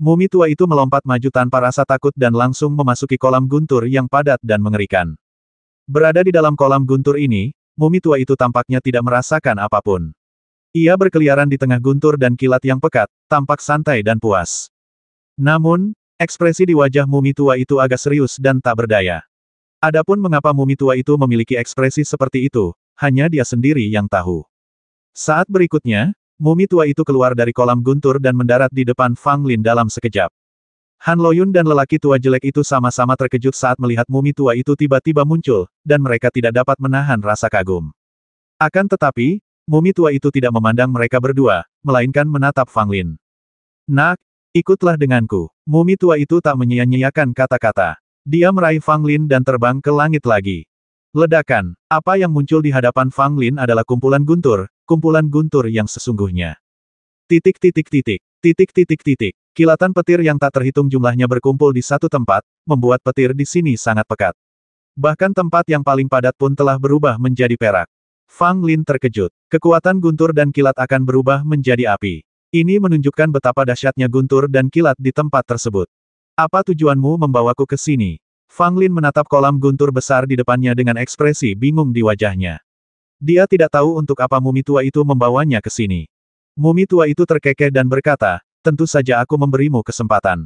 Mumi tua itu melompat maju tanpa rasa takut dan langsung memasuki kolam guntur yang padat dan mengerikan. Berada di dalam kolam guntur ini, mumi tua itu tampaknya tidak merasakan apapun. Ia berkeliaran di tengah guntur dan kilat yang pekat, tampak santai dan puas. Namun, ekspresi di wajah mumi tua itu agak serius dan tak berdaya. Adapun mengapa mumi tua itu memiliki ekspresi seperti itu, hanya dia sendiri yang tahu. Saat berikutnya, mumi tua itu keluar dari kolam guntur dan mendarat di depan Fang Lin dalam sekejap. Han Loyun dan lelaki tua jelek itu sama-sama terkejut saat melihat mumi tua itu tiba-tiba muncul, dan mereka tidak dapat menahan rasa kagum. Akan tetapi, mumi tua itu tidak memandang mereka berdua, melainkan menatap Fang Lin. Nak, ikutlah denganku. Mumi tua itu tak menyia-nyiakan kata-kata. Dia meraih Fang Lin dan terbang ke langit lagi. Ledakan, apa yang muncul di hadapan Fang Lin adalah kumpulan guntur yang sesungguhnya. Titik. Kilatan petir yang tak terhitung jumlahnya berkumpul di satu tempat, membuat petir di sini sangat pekat. Bahkan tempat yang paling padat pun telah berubah menjadi perak. Fang Lin terkejut. Kekuatan guntur dan kilat akan berubah menjadi api. Ini menunjukkan betapa dahsyatnya guntur dan kilat di tempat tersebut. Apa tujuanmu membawaku ke sini? Fang Lin menatap kolam guntur besar di depannya dengan ekspresi bingung di wajahnya. Dia tidak tahu untuk apa mumi tua itu membawanya ke sini. Mumi tua itu terkekeh dan berkata, tentu saja aku memberimu kesempatan.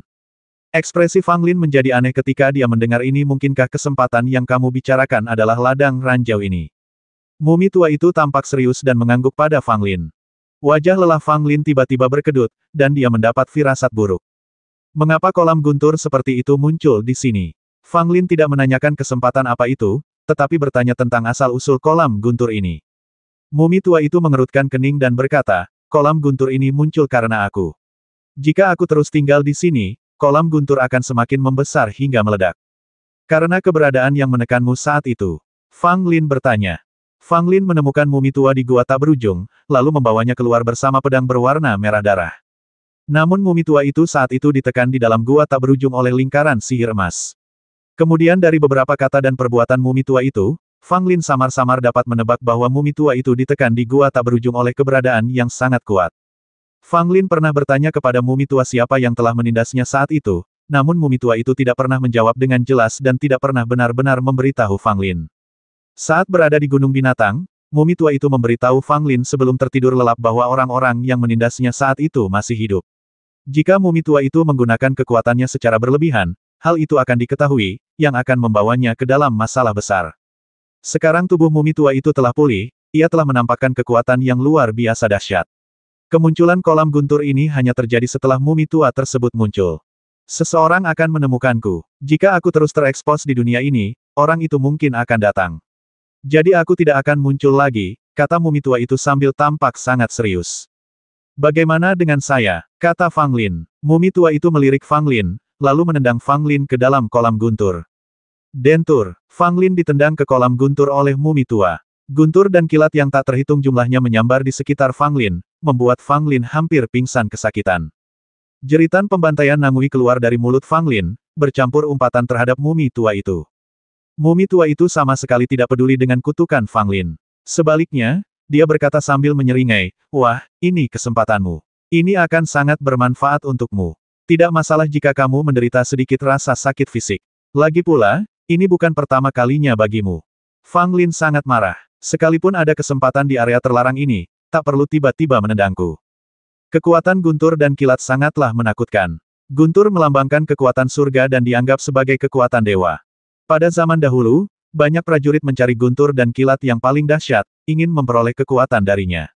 Ekspresi Fang Lin menjadi aneh ketika dia mendengar ini. Mungkinkah kesempatan yang kamu bicarakan adalah ladang ranjau ini? Mumi tua itu tampak serius dan mengangguk pada Fang Lin. Wajah lelah Fang Lin tiba-tiba berkedut, dan dia mendapat firasat buruk. Mengapa kolam guntur seperti itu muncul di sini? Fang Lin tidak menanyakan kesempatan apa itu, tetapi bertanya tentang asal-usul kolam guntur ini. Mumi tua itu mengerutkan kening dan berkata, kolam guntur ini muncul karena aku. Jika aku terus tinggal di sini, kolam guntur akan semakin membesar hingga meledak. Karena keberadaan yang menekanmu saat itu. Fang Lin bertanya. Fang Lin menemukan mumi tua di gua tak berujung, lalu membawanya keluar bersama pedang berwarna merah darah. Namun mumi tua itu saat itu ditekan di dalam gua tak berujung oleh lingkaran sihir emas. Kemudian dari beberapa kata dan perbuatan mumi tua itu, Fang Lin samar-samar dapat menebak bahwa mumi tua itu ditekan di gua tak berujung oleh keberadaan yang sangat kuat. Fang Lin pernah bertanya kepada mumi tua siapa yang telah menindasnya saat itu, namun mumi tua itu tidak pernah menjawab dengan jelas dan tidak pernah benar-benar memberitahu Fang Lin. Saat berada di Gunung Binatang, mumi tua itu memberitahu Fang Lin sebelum tertidur lelap bahwa orang-orang yang menindasnya saat itu masih hidup. Jika mumi tua itu menggunakan kekuatannya secara berlebihan, hal itu akan diketahui, yang akan membawanya ke dalam masalah besar. Sekarang tubuh mumi tua itu telah pulih, ia telah menampakkan kekuatan yang luar biasa dahsyat. Kemunculan kolam guntur ini hanya terjadi setelah mumi tua tersebut muncul. Seseorang akan menemukanku. Jika aku terus terekspos di dunia ini, orang itu mungkin akan datang. Jadi aku tidak akan muncul lagi, kata mumi tua itu sambil tampak sangat serius. Bagaimana dengan saya? Kata Fang Lin. Mumi tua itu melirik Fang Lin, lalu menendang Fang Lin ke dalam kolam guntur. Dentur, Fang Lin ditendang ke kolam guntur oleh mumi tua. Guntur dan kilat yang tak terhitung jumlahnya menyambar di sekitar Fang Lin, membuat Fang Lin hampir pingsan kesakitan. Jeritan pembantaian Nangui keluar dari mulut Fang Lin, bercampur umpatan terhadap mumi tua itu. Mumi tua itu sama sekali tidak peduli dengan kutukan Fang Lin. Sebaliknya, dia berkata sambil menyeringai, wah, ini kesempatanmu. Ini akan sangat bermanfaat untukmu. Tidak masalah jika kamu menderita sedikit rasa sakit fisik. Lagi pula, ini bukan pertama kalinya bagimu. Fang Lin sangat marah. Sekalipun ada kesempatan di area terlarang ini, tak perlu tiba-tiba menendangku. Kekuatan guntur dan kilat sangatlah menakutkan. Guntur melambangkan kekuatan surga dan dianggap sebagai kekuatan dewa. Pada zaman dahulu, banyak prajurit mencari guntur dan kilat yang paling dahsyat, ingin memperoleh kekuatan darinya.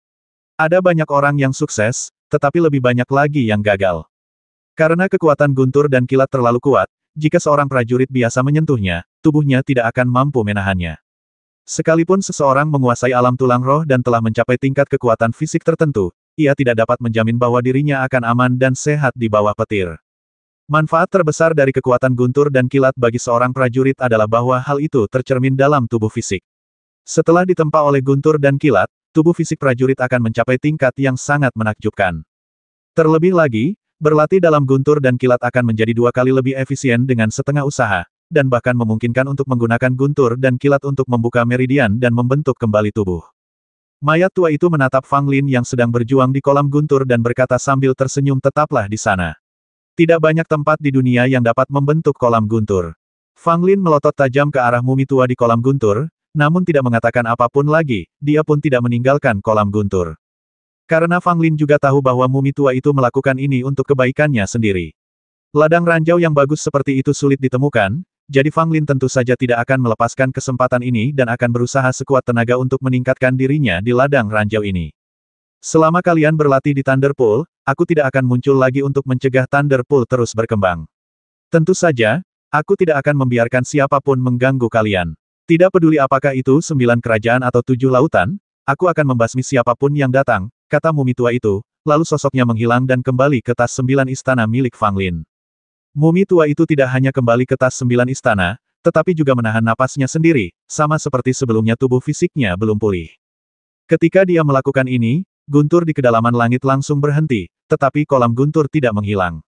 Ada banyak orang yang sukses, tetapi lebih banyak lagi yang gagal. Karena kekuatan guntur dan kilat terlalu kuat, jika seorang prajurit biasa menyentuhnya, tubuhnya tidak akan mampu menahannya. Sekalipun seseorang menguasai alam tulang roh dan telah mencapai tingkat kekuatan fisik tertentu, ia tidak dapat menjamin bahwa dirinya akan aman dan sehat di bawah petir. Manfaat terbesar dari kekuatan guntur dan kilat bagi seorang prajurit adalah bahwa hal itu tercermin dalam tubuh fisik. Setelah ditempa oleh guntur dan kilat, tubuh fisik prajurit akan mencapai tingkat yang sangat menakjubkan. Terlebih lagi, berlatih dalam guntur dan kilat akan menjadi 2 kali lebih efisien dengan setengah usaha, dan bahkan memungkinkan untuk menggunakan guntur dan kilat untuk membuka meridian dan membentuk kembali tubuh. Mayat tua itu menatap Fang Lin yang sedang berjuang di kolam guntur dan berkata sambil tersenyum tetaplah di sana. Tidak banyak tempat di dunia yang dapat membentuk kolam guntur. Fang Lin melotot tajam ke arah mumi tua di kolam guntur, namun tidak mengatakan apapun lagi, dia pun tidak meninggalkan kolam guntur. Karena Fang Lin juga tahu bahwa mumi tua itu melakukan ini untuk kebaikannya sendiri. Ladang ranjau yang bagus seperti itu sulit ditemukan, jadi Fang Lin tentu saja tidak akan melepaskan kesempatan ini dan akan berusaha sekuat tenaga untuk meningkatkan dirinya di ladang ranjau ini. Selama kalian berlatih di Thunder Pool, aku tidak akan muncul lagi untuk mencegah Thunder Pool terus berkembang. Tentu saja, aku tidak akan membiarkan siapapun mengganggu kalian. Tidak peduli apakah itu 9 kerajaan atau 7 lautan, aku akan membasmi siapapun yang datang, kata mumi tua itu, lalu sosoknya menghilang dan kembali ke tas 9 istana milik Fang Lin. Mumi tua itu tidak hanya kembali ke tas 9 istana, tetapi juga menahan napasnya sendiri, sama seperti sebelumnya tubuh fisiknya belum pulih. Ketika dia melakukan ini, guntur di kedalaman langit langsung berhenti, tetapi kolam guntur tidak menghilang.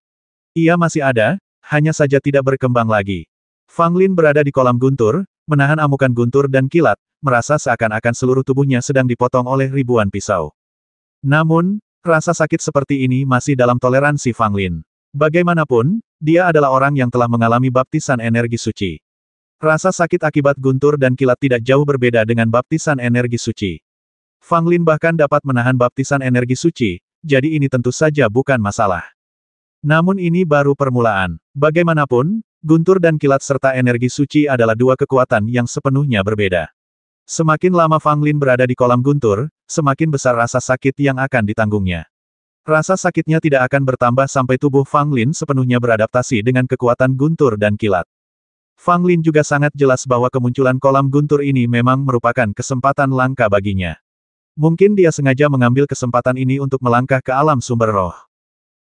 Ia masih ada, hanya saja tidak berkembang lagi. Fang Lin berada di kolam guntur, menahan amukan guntur dan kilat, merasa seakan-akan seluruh tubuhnya sedang dipotong oleh ribuan pisau. Namun, rasa sakit seperti ini masih dalam toleransi Fang Lin. Bagaimanapun, dia adalah orang yang telah mengalami baptisan energi suci. Rasa sakit akibat guntur dan kilat tidak jauh berbeda dengan baptisan energi suci. Fang Lin bahkan dapat menahan baptisan energi suci, jadi ini tentu saja bukan masalah. Namun ini baru permulaan. Bagaimanapun, guntur dan kilat serta energi suci adalah dua kekuatan yang sepenuhnya berbeda. Semakin lama Fang Lin berada di kolam guntur, semakin besar rasa sakit yang akan ditanggungnya. Rasa sakitnya tidak akan bertambah sampai tubuh Fang Lin sepenuhnya beradaptasi dengan kekuatan guntur dan kilat. Fang Lin juga sangat jelas bahwa kemunculan kolam guntur ini memang merupakan kesempatan langka baginya. Mungkin dia sengaja mengambil kesempatan ini untuk melangkah ke alam sumber roh.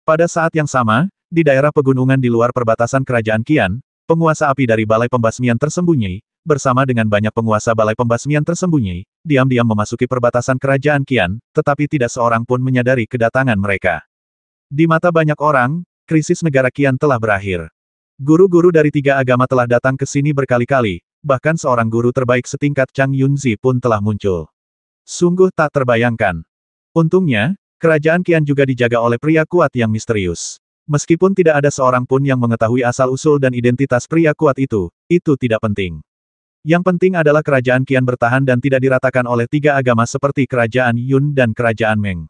Pada saat yang sama, di daerah pegunungan di luar perbatasan kerajaan Qian, penguasa api dari Balai Pembasmian Tersembunyi, bersama dengan banyak penguasa Balai Pembasmian Tersembunyi, diam-diam memasuki perbatasan kerajaan Qian, tetapi tidak seorang pun menyadari kedatangan mereka. Di mata banyak orang, krisis negara Qian telah berakhir. Guru-guru dari 3 agama telah datang ke sini berkali-kali, bahkan seorang guru terbaik setingkat Chang Yunzi pun telah muncul. Sungguh tak terbayangkan. Untungnya, kerajaan Qian juga dijaga oleh pria kuat yang misterius. Meskipun tidak ada seorang pun yang mengetahui asal-usul dan identitas pria kuat itu tidak penting. Yang penting adalah kerajaan Qian bertahan dan tidak diratakan oleh 3 agama seperti kerajaan Yun dan kerajaan Meng.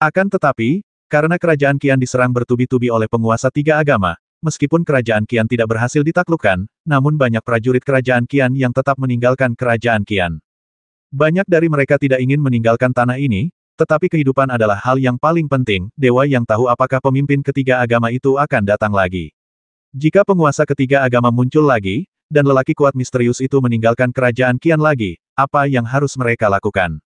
Akan tetapi, karena kerajaan Qian diserang bertubi-tubi oleh penguasa 3 agama, meskipun kerajaan Qian tidak berhasil ditaklukkan, namun banyak prajurit kerajaan Qian yang tetap meninggalkan kerajaan Qian. Banyak dari mereka tidak ingin meninggalkan tanah ini, tetapi kehidupan adalah hal yang paling penting, dewa yang tahu apakah pemimpin ketiga agama itu akan datang lagi. Jika penguasa ketiga agama muncul lagi, dan lelaki kuat misterius itu meninggalkan kerajaan Qian lagi, apa yang harus mereka lakukan?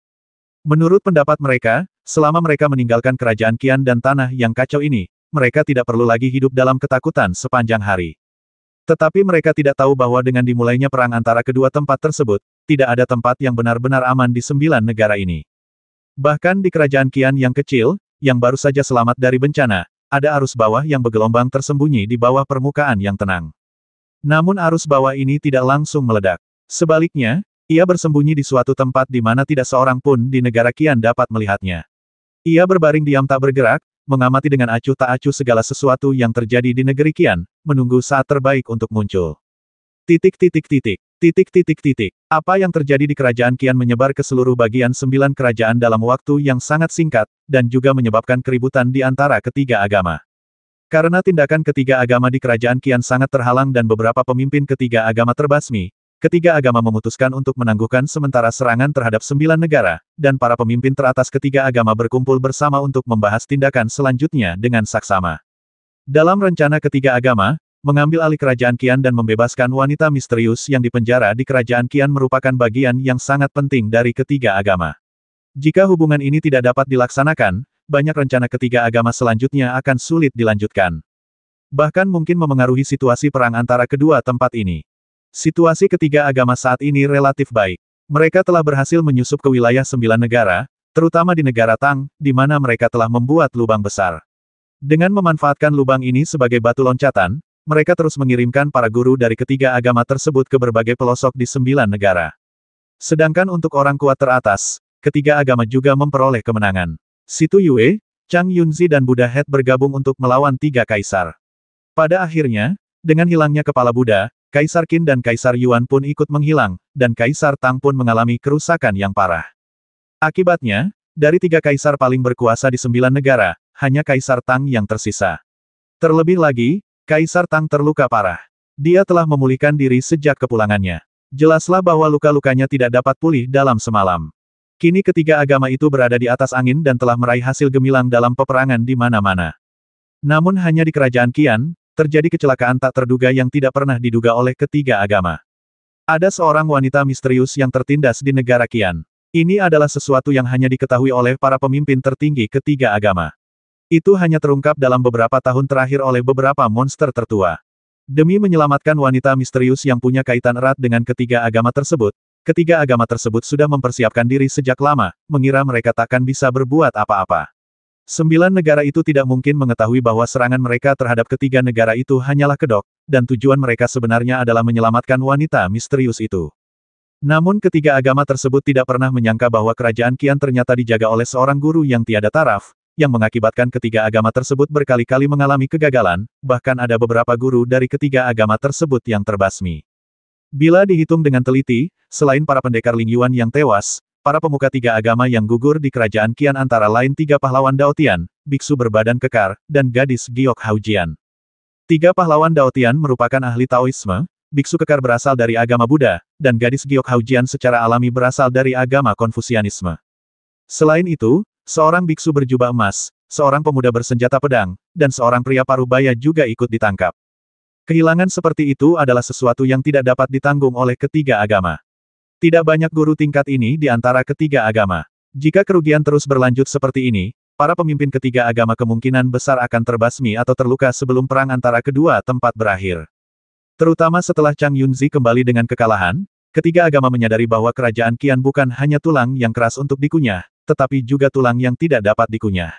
Menurut pendapat mereka, selama mereka meninggalkan kerajaan Qian dan tanah yang kacau ini, mereka tidak perlu lagi hidup dalam ketakutan sepanjang hari. Tetapi mereka tidak tahu bahwa dengan dimulainya perang antara kedua tempat tersebut, tidak ada tempat yang benar-benar aman di 9 negara ini. Bahkan di kerajaan Qian yang kecil, yang baru saja selamat dari bencana, ada arus bawah yang bergelombang tersembunyi di bawah permukaan yang tenang. Namun arus bawah ini tidak langsung meledak. Sebaliknya, ia bersembunyi di suatu tempat di mana tidak seorang pun di negara Qian dapat melihatnya. Ia berbaring diam tak bergerak, mengamati dengan acuh tak acuh segala sesuatu yang terjadi di negeri Qian, menunggu saat terbaik untuk muncul. Apa yang terjadi di kerajaan Qian menyebar ke seluruh bagian 9 kerajaan dalam waktu yang sangat singkat, dan juga menyebabkan keributan di antara ketiga agama. Karena tindakan ketiga agama di kerajaan Qian sangat terhalang dan beberapa pemimpin ketiga agama terbasmi, ketiga agama memutuskan untuk menangguhkan sementara serangan terhadap 9 negara, dan para pemimpin teratas ketiga agama berkumpul bersama untuk membahas tindakan selanjutnya dengan saksama. Dalam rencana ketiga agama, mengambil alih kerajaan Qian dan membebaskan wanita misterius yang dipenjara di kerajaan Qian merupakan bagian yang sangat penting dari ketiga agama. Jika hubungan ini tidak dapat dilaksanakan, banyak rencana ketiga agama selanjutnya akan sulit dilanjutkan. Bahkan mungkin memengaruhi situasi perang antara kedua tempat ini. Situasi ketiga agama saat ini relatif baik. Mereka telah berhasil menyusup ke wilayah 9 negara, terutama di negara Tang, di mana mereka telah membuat lubang besar. Dengan memanfaatkan lubang ini sebagai batu loncatan, mereka terus mengirimkan para guru dari ketiga agama tersebut ke berbagai pelosok di 9 negara. Sedangkan untuk orang kuat teratas, ketiga agama juga memperoleh kemenangan. Situ Yue, Chang Yunzi dan Buddha Head bergabung untuk melawan 3 kaisar. Pada akhirnya, dengan hilangnya kepala Buddha, Kaisar Qin dan Kaisar Yuan pun ikut menghilang, dan Kaisar Tang pun mengalami kerusakan yang parah. Akibatnya, dari 3 kaisar paling berkuasa di 9 negara, hanya Kaisar Tang yang tersisa. Terlebih lagi, Kaisar Tang terluka parah. Dia telah memulihkan diri sejak kepulangannya. Jelaslah bahwa luka-lukanya tidak dapat pulih dalam semalam. Kini ketiga agama itu berada di atas angin dan telah meraih hasil gemilang dalam peperangan di mana-mana. Namun hanya di kerajaan Qian, terjadi kecelakaan tak terduga yang tidak pernah diduga oleh ketiga agama. Ada seorang wanita misterius yang tertindas di negara Qian. Ini adalah sesuatu yang hanya diketahui oleh para pemimpin tertinggi ketiga agama. Itu hanya terungkap dalam beberapa tahun terakhir oleh beberapa monster tertua. Demi menyelamatkan wanita misterius yang punya kaitan erat dengan ketiga agama tersebut sudah mempersiapkan diri sejak lama, mengira mereka takkan bisa berbuat apa-apa. 9 negara itu tidak mungkin mengetahui bahwa serangan mereka terhadap ketiga negara itu hanyalah kedok, dan tujuan mereka sebenarnya adalah menyelamatkan wanita misterius itu. Namun ketiga agama tersebut tidak pernah menyangka bahwa kerajaan Qian ternyata dijaga oleh seorang guru yang tiada taraf, yang mengakibatkan ketiga agama tersebut berkali-kali mengalami kegagalan, bahkan ada beberapa guru dari ketiga agama tersebut yang terbasmi. Bila dihitung dengan teliti, selain para pendekar Ling Yuan yang tewas, para pemuka tiga agama yang gugur di kerajaan Qian antara lain 3 pahlawan Dao Tian, biksu berbadan kekar, dan gadis Giok Haujian. 3 pahlawan Dao Tian merupakan ahli Taoisme, biksu kekar berasal dari agama Buddha, dan gadis Giok Haujian secara alami berasal dari agama Konfusianisme. Selain itu, seorang biksu berjubah emas, seorang pemuda bersenjata pedang, dan seorang pria parubaya juga ikut ditangkap. Kehilangan seperti itu adalah sesuatu yang tidak dapat ditanggung oleh ketiga agama. Tidak banyak guru tingkat ini di antara ketiga agama. Jika kerugian terus berlanjut seperti ini, para pemimpin ketiga agama kemungkinan besar akan terbasmi atau terluka sebelum perang antara kedua tempat berakhir. Terutama setelah Chang Yunzi kembali dengan kekalahan, ketiga agama menyadari bahwa kerajaan Qian bukan hanya tulang yang keras untuk dikunyah, tetapi juga tulang yang tidak dapat dikunyah.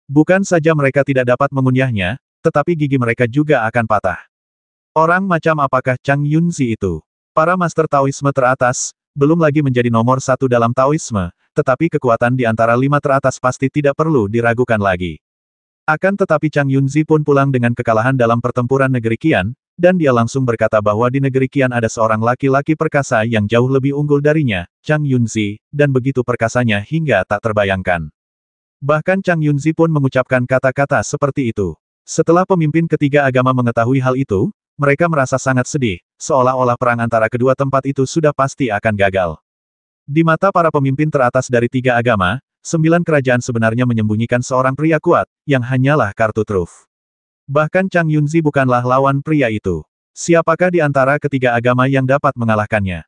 Bukan saja mereka tidak dapat mengunyahnya, tetapi gigi mereka juga akan patah. Orang macam apakah Chang Yunzi itu? Para master Taoisme teratas, belum lagi menjadi nomor 1 dalam Taoisme, tetapi kekuatan di antara 5 teratas pasti tidak perlu diragukan lagi. Akan tetapi Chang Yunzi pun pulang dengan kekalahan dalam pertempuran negeri Qian, dan dia langsung berkata bahwa di negeri Qian ada seorang laki-laki perkasa yang jauh lebih unggul darinya, Chang Yunzi, dan begitu perkasanya hingga tak terbayangkan. Bahkan Chang Yunzi pun mengucapkan kata-kata seperti itu. Setelah pemimpin ketiga agama mengetahui hal itu, mereka merasa sangat sedih, seolah-olah perang antara kedua tempat itu sudah pasti akan gagal. Di mata para pemimpin teratas dari 3 agama, 9 kerajaan sebenarnya menyembunyikan seorang pria kuat, yang hanyalah kartu truf. Bahkan Chang Yunzi bukanlah lawan pria itu. Siapakah di antara ketiga agama yang dapat mengalahkannya?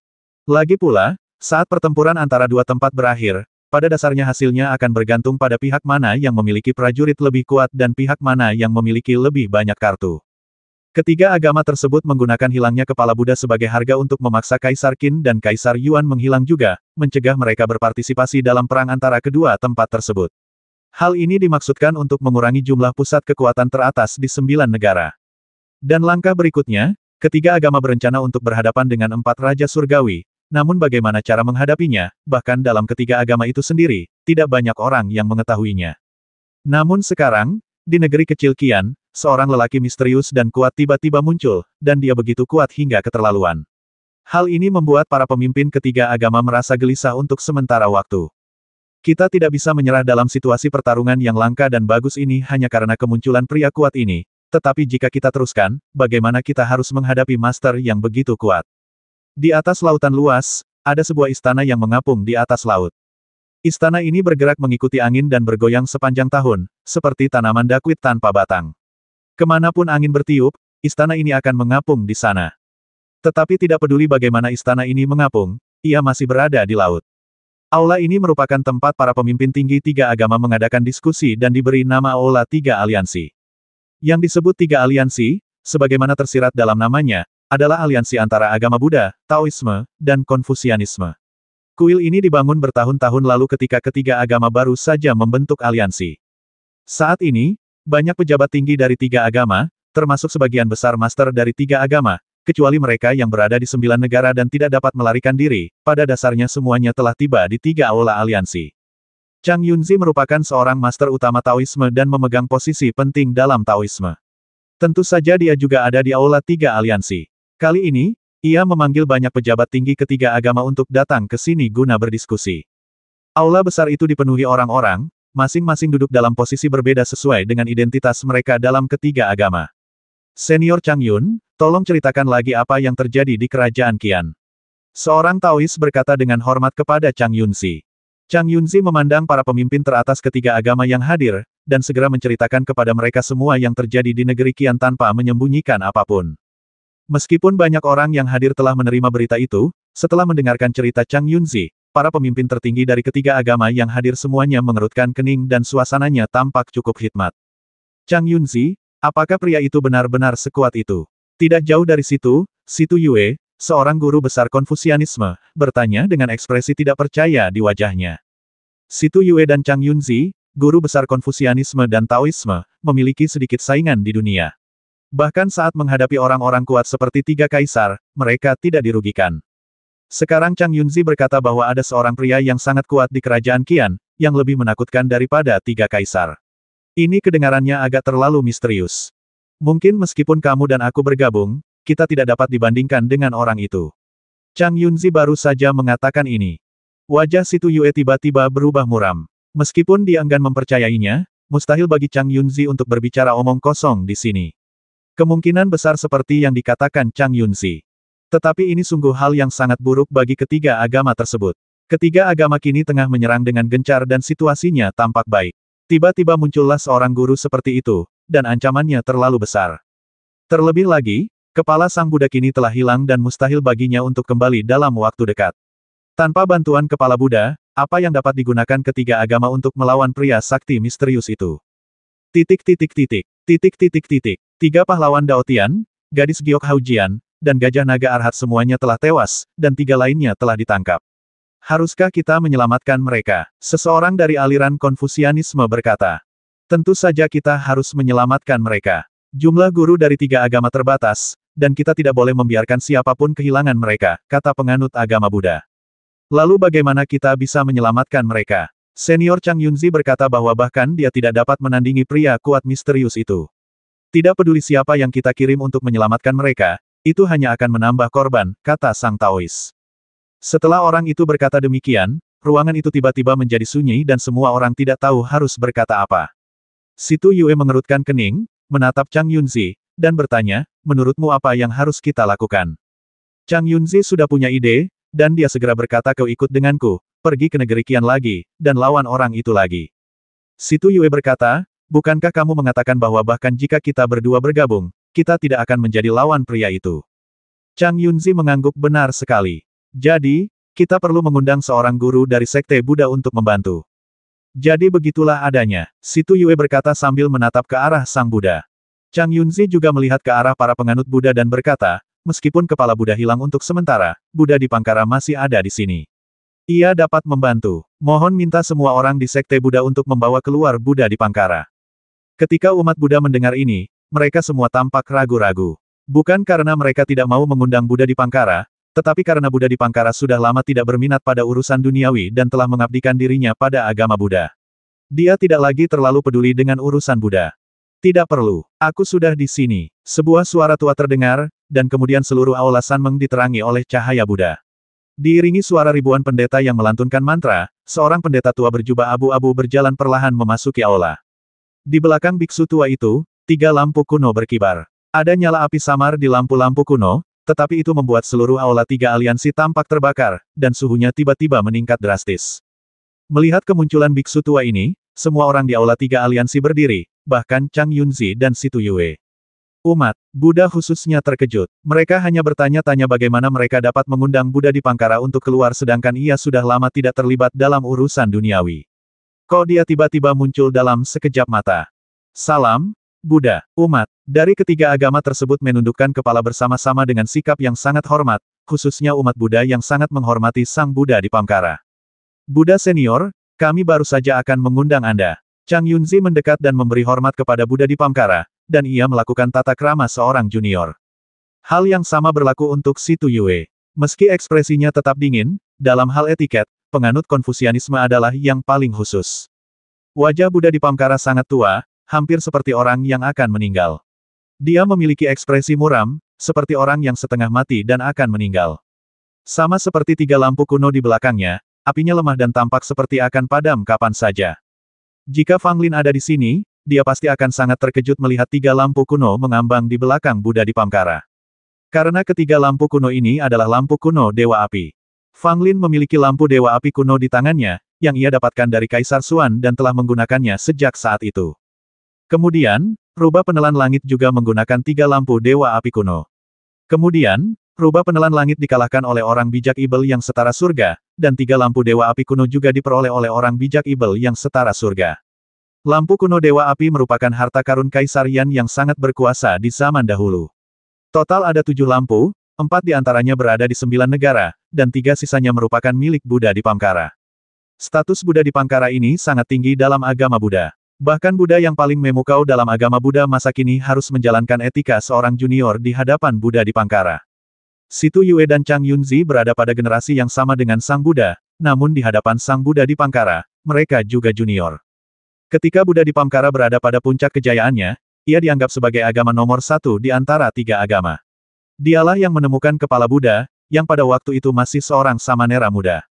Lagi pula, saat pertempuran antara 2 tempat berakhir, pada dasarnya hasilnya akan bergantung pada pihak mana yang memiliki prajurit lebih kuat dan pihak mana yang memiliki lebih banyak kartu. Ketiga agama tersebut menggunakan hilangnya kepala Buddha sebagai harga untuk memaksa Kaisar Qin dan Kaisar Yuan menghilang juga, mencegah mereka berpartisipasi dalam perang antara kedua tempat tersebut. Hal ini dimaksudkan untuk mengurangi jumlah pusat kekuatan teratas di 9 negara. Dan langkah berikutnya, ketiga agama berencana untuk berhadapan dengan 4 raja surgawi, namun bagaimana cara menghadapinya, bahkan dalam ketiga agama itu sendiri, tidak banyak orang yang mengetahuinya. Namun sekarang, di negeri kecil Qian, seorang lelaki misterius dan kuat tiba-tiba muncul, dan dia begitu kuat hingga keterlaluan. Hal ini membuat para pemimpin ketiga agama merasa gelisah untuk sementara waktu. Kita tidak bisa menyerah dalam situasi pertarungan yang langka dan bagus ini hanya karena kemunculan pria kuat ini, tetapi jika kita teruskan, bagaimana kita harus menghadapi master yang begitu kuat? Di atas lautan luas, ada sebuah istana yang mengapung di atas laut. Istana ini bergerak mengikuti angin dan bergoyang sepanjang tahun, seperti tanaman dakwit tanpa batang. Kemanapun angin bertiup, istana ini akan mengapung di sana. Tetapi tidak peduli bagaimana istana ini mengapung, ia masih berada di laut. Aula ini merupakan tempat para pemimpin tinggi 3 agama mengadakan diskusi dan diberi nama Aula 3 Aliansi. Yang disebut 3 aliansi, sebagaimana tersirat dalam namanya, adalah aliansi antara agama Buddha, Taoisme, dan Konfusianisme. Kuil ini dibangun bertahun-tahun lalu ketika ketiga agama baru saja membentuk aliansi. Saat ini, banyak pejabat tinggi dari 3 agama, termasuk sebagian besar master dari 3 agama, kecuali mereka yang berada di 9 negara dan tidak dapat melarikan diri, pada dasarnya semuanya telah tiba di 3 aula aliansi. Chang Yunzi merupakan seorang master utama Taoisme dan memegang posisi penting dalam Taoisme. Tentu saja dia juga ada di Aula Tiga Aliansi. Kali ini, ia memanggil banyak pejabat tinggi ketiga agama untuk datang ke sini guna berdiskusi. Aula besar itu dipenuhi orang-orang, masing-masing duduk dalam posisi berbeda sesuai dengan identitas mereka dalam ketiga agama. Senior Chang Yun, tolong ceritakan lagi apa yang terjadi di kerajaan Qian. Seorang Taois berkata dengan hormat kepada Chang Yunzi. Chang Yunzi memandang para pemimpin teratas ketiga agama yang hadir, dan segera menceritakan kepada mereka semua yang terjadi di negeri Qian tanpa menyembunyikan apapun. Meskipun banyak orang yang hadir telah menerima berita itu, setelah mendengarkan cerita Chang Yunzi, para pemimpin tertinggi dari ketiga agama yang hadir semuanya mengerutkan kening dan suasananya tampak cukup hikmat. Chang Yunzi, apakah pria itu benar-benar sekuat itu? Tidak jauh dari situ, Situ Yue, seorang guru besar Konfusianisme, bertanya dengan ekspresi tidak percaya di wajahnya. Situ Yue dan Chang Yunzi, guru besar Konfusianisme dan Taoisme, memiliki sedikit saingan di dunia. Bahkan saat menghadapi orang-orang kuat seperti tiga kaisar, mereka tidak dirugikan. Sekarang Chang Yunzi berkata bahwa ada seorang pria yang sangat kuat di kerajaan Qian, yang lebih menakutkan daripada tiga kaisar. Ini kedengarannya agak terlalu misterius. Mungkin meskipun kamu dan aku bergabung, kita tidak dapat dibandingkan dengan orang itu. Chang Yunzi baru saja mengatakan ini. Wajah Situ Yue tiba-tiba berubah muram. Meskipun dia enggan mempercayainya, mustahil bagi Chang Yunzi untuk berbicara omong kosong di sini. Kemungkinan besar seperti yang dikatakan Chang Yunzi. Tetapi ini sungguh hal yang sangat buruk bagi ketiga agama tersebut. Ketiga agama kini tengah menyerang dengan gencar dan situasinya tampak baik. Tiba-tiba muncullah seorang guru seperti itu, dan ancamannya terlalu besar. Terlebih lagi, kepala sang Buddha kini telah hilang dan mustahil baginya untuk kembali dalam waktu dekat. Tanpa bantuan kepala Buddha, apa yang dapat digunakan ketiga agama untuk melawan pria sakti misterius itu? Titik. Tiga pahlawan Daotian, gadis Giok Haujian, dan gajah naga Arhat semuanya telah tewas, dan tiga lainnya telah ditangkap. Haruskah kita menyelamatkan mereka? Seseorang dari aliran Konfusianisme berkata. Tentu saja kita harus menyelamatkan mereka. Jumlah guru dari tiga agama terbatas, dan kita tidak boleh membiarkan siapapun kehilangan mereka, kata penganut agama Buddha. Lalu bagaimana kita bisa menyelamatkan mereka? Senior Chang Yunzi berkata bahwa bahkan dia tidak dapat menandingi pria kuat misterius itu. Tidak peduli siapa yang kita kirim untuk menyelamatkan mereka, itu hanya akan menambah korban, kata sang Taois. Setelah orang itu berkata demikian, ruangan itu tiba-tiba menjadi sunyi dan semua orang tidak tahu harus berkata apa. Situ Yue mengerutkan kening, menatap Chang Yunzi, dan bertanya, menurutmu apa yang harus kita lakukan? Chang Yunzi sudah punya ide, dan dia segera berkata kau ikut denganku, pergi ke negeri Qian lagi, dan lawan orang itu lagi. Situ Yue berkata, bukankah kamu mengatakan bahwa bahkan jika kita berdua bergabung, kita tidak akan menjadi lawan pria itu? Chang Yunzi mengangguk benar sekali. Jadi, kita perlu mengundang seorang guru dari sekte Buddha untuk membantu. Jadi begitulah adanya, Situ Yue berkata sambil menatap ke arah sang Buddha. Chang Yunzi juga melihat ke arah para penganut Buddha dan berkata, meskipun kepala Buddha hilang untuk sementara, Buddha di Pangkara masih ada di sini. Ia dapat membantu. Mohon minta semua orang di sekte Buddha untuk membawa keluar Buddha di Pangkara. Ketika umat Buddha mendengar ini, mereka semua tampak ragu-ragu. Bukan karena mereka tidak mau mengundang Buddha di Pangkara, tetapi karena Buddha di Pangkara sudah lama tidak berminat pada urusan duniawi dan telah mengabdikan dirinya pada agama Buddha. Dia tidak lagi terlalu peduli dengan urusan Buddha. Tidak perlu. Aku sudah di sini. Sebuah suara tua terdengar, dan kemudian seluruh aula Sanmeng diterangi oleh cahaya Buddha. Diiringi suara ribuan pendeta yang melantunkan mantra, seorang pendeta tua berjubah abu-abu berjalan perlahan memasuki aula. Di belakang biksu tua itu, 3 lampu kuno berkibar. Ada nyala api samar di lampu-lampu kuno, tetapi itu membuat seluruh aula 3 aliansi tampak terbakar, dan suhunya tiba-tiba meningkat drastis. Melihat kemunculan biksu tua ini, semua orang di aula 3 aliansi berdiri, bahkan Chang Yunzi dan Situ Yue. Umat Buddha khususnya terkejut. Mereka hanya bertanya-tanya bagaimana mereka dapat mengundang Buddha di Pangkara untuk keluar sedangkan ia sudah lama tidak terlibat dalam urusan duniawi. Kok dia tiba-tiba muncul dalam sekejap mata? Salam, Buddha. Umat dari ketiga agama tersebut menundukkan kepala bersama-sama dengan sikap yang sangat hormat, khususnya umat Buddha yang sangat menghormati Sang Buddha di Pangkara. Buddha senior, kami baru saja akan mengundang Anda. Chang Yunzi mendekat dan memberi hormat kepada Buddha di Pangkara, dan ia melakukan tata krama seorang junior. Hal yang sama berlaku untuk Situ Yue. Meski ekspresinya tetap dingin, dalam hal etiket, penganut Konfusianisme adalah yang paling khusus. Wajah Buddha di Pangkara sangat tua, hampir seperti orang yang akan meninggal. Dia memiliki ekspresi muram, seperti orang yang setengah mati dan akan meninggal. Sama seperti tiga lampu kuno di belakangnya, apinya lemah dan tampak seperti akan padam kapan saja. Jika Fang Lin ada di sini, dia pasti akan sangat terkejut melihat tiga lampu kuno mengambang di belakang Buddha Dipamkara. Karena ketiga lampu kuno ini adalah lampu kuno Dewa Api. Fang Lin memiliki lampu Dewa Api kuno di tangannya, yang ia dapatkan dari Kaisar Xuan dan telah menggunakannya sejak saat itu. Kemudian, rubah penelan langit juga menggunakan tiga lampu Dewa Api kuno. Kemudian, rubah penelan langit dikalahkan oleh orang bijak Ibel yang setara surga, dan tiga lampu Dewa Api kuno juga diperoleh oleh orang bijak Ibel yang setara surga. Lampu kuno Dewa Api merupakan harta karun Kaisar Yan yang sangat berkuasa di zaman dahulu. Total ada 7 lampu, 4 diantaranya berada di 9 negara, dan 3 sisanya merupakan milik Buddha Dipamkara. Status Buddha Dipamkara ini sangat tinggi dalam agama Buddha. Bahkan Buddha yang paling memukau dalam agama Buddha masa kini harus menjalankan etika seorang junior di hadapan Buddha Dipamkara. Situ Yue dan Chang Yunzi berada pada generasi yang sama dengan Sang Buddha, namun di hadapan Sang Buddha Dipamkara, mereka juga junior. Ketika Buddha Dipamkara berada pada puncak kejayaannya, ia dianggap sebagai agama nomor 1 di antara 3 agama. Dialah yang menemukan kepala Buddha, yang pada waktu itu masih seorang samanera muda.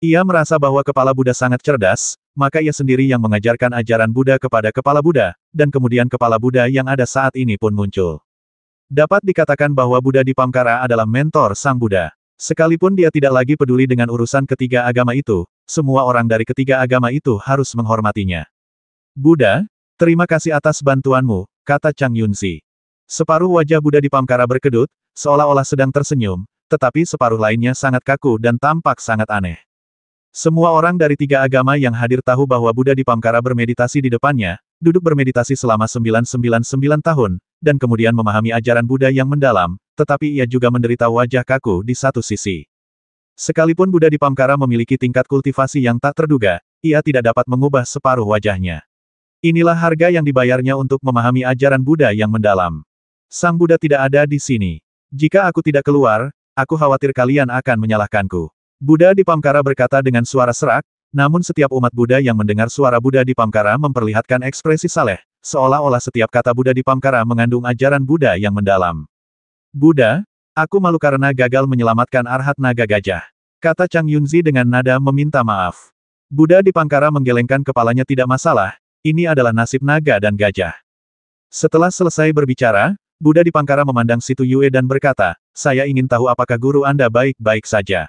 Ia merasa bahwa kepala Buddha sangat cerdas, maka ia sendiri yang mengajarkan ajaran Buddha kepada kepala Buddha, dan kemudian kepala Buddha yang ada saat ini pun muncul. Dapat dikatakan bahwa Buddha Dipamkara adalah mentor Sang Buddha. Sekalipun dia tidak lagi peduli dengan urusan ketiga agama itu, semua orang dari ketiga agama itu harus menghormatinya. Buddha, terima kasih atas bantuanmu, kata Chang Yunzi. Separuh wajah Buddha Dipamkara berkedut, seolah-olah sedang tersenyum, tetapi separuh lainnya sangat kaku dan tampak sangat aneh. Semua orang dari 3 agama yang hadir tahu bahwa Buddha Dipamkara bermeditasi di depannya, duduk bermeditasi selama 999 tahun, dan kemudian memahami ajaran Buddha yang mendalam, tetapi ia juga menderita wajah kaku di satu sisi. Sekalipun Buddha Dipamkara memiliki tingkat kultivasi yang tak terduga, ia tidak dapat mengubah separuh wajahnya. Inilah harga yang dibayarnya untuk memahami ajaran Buddha yang mendalam. Sang Buddha tidak ada di sini. Jika aku tidak keluar, aku khawatir kalian akan menyalahkanku. Buddha Dipamkara berkata dengan suara serak, namun setiap umat Buddha yang mendengar suara Buddha Dipamkara memperlihatkan ekspresi saleh, seolah-olah setiap kata Buddha Dipamkara mengandung ajaran Buddha yang mendalam. Buddha, aku malu karena gagal menyelamatkan Arhat Naga Gajah, kata Chang Yunzi dengan nada meminta maaf. Buddha Dipamkara menggelengkan kepalanya tidak masalah, ini adalah nasib naga dan gajah. Setelah selesai berbicara, Buddha Dipamkara memandang Situ Yue dan berkata, saya ingin tahu apakah guru Anda baik-baik saja.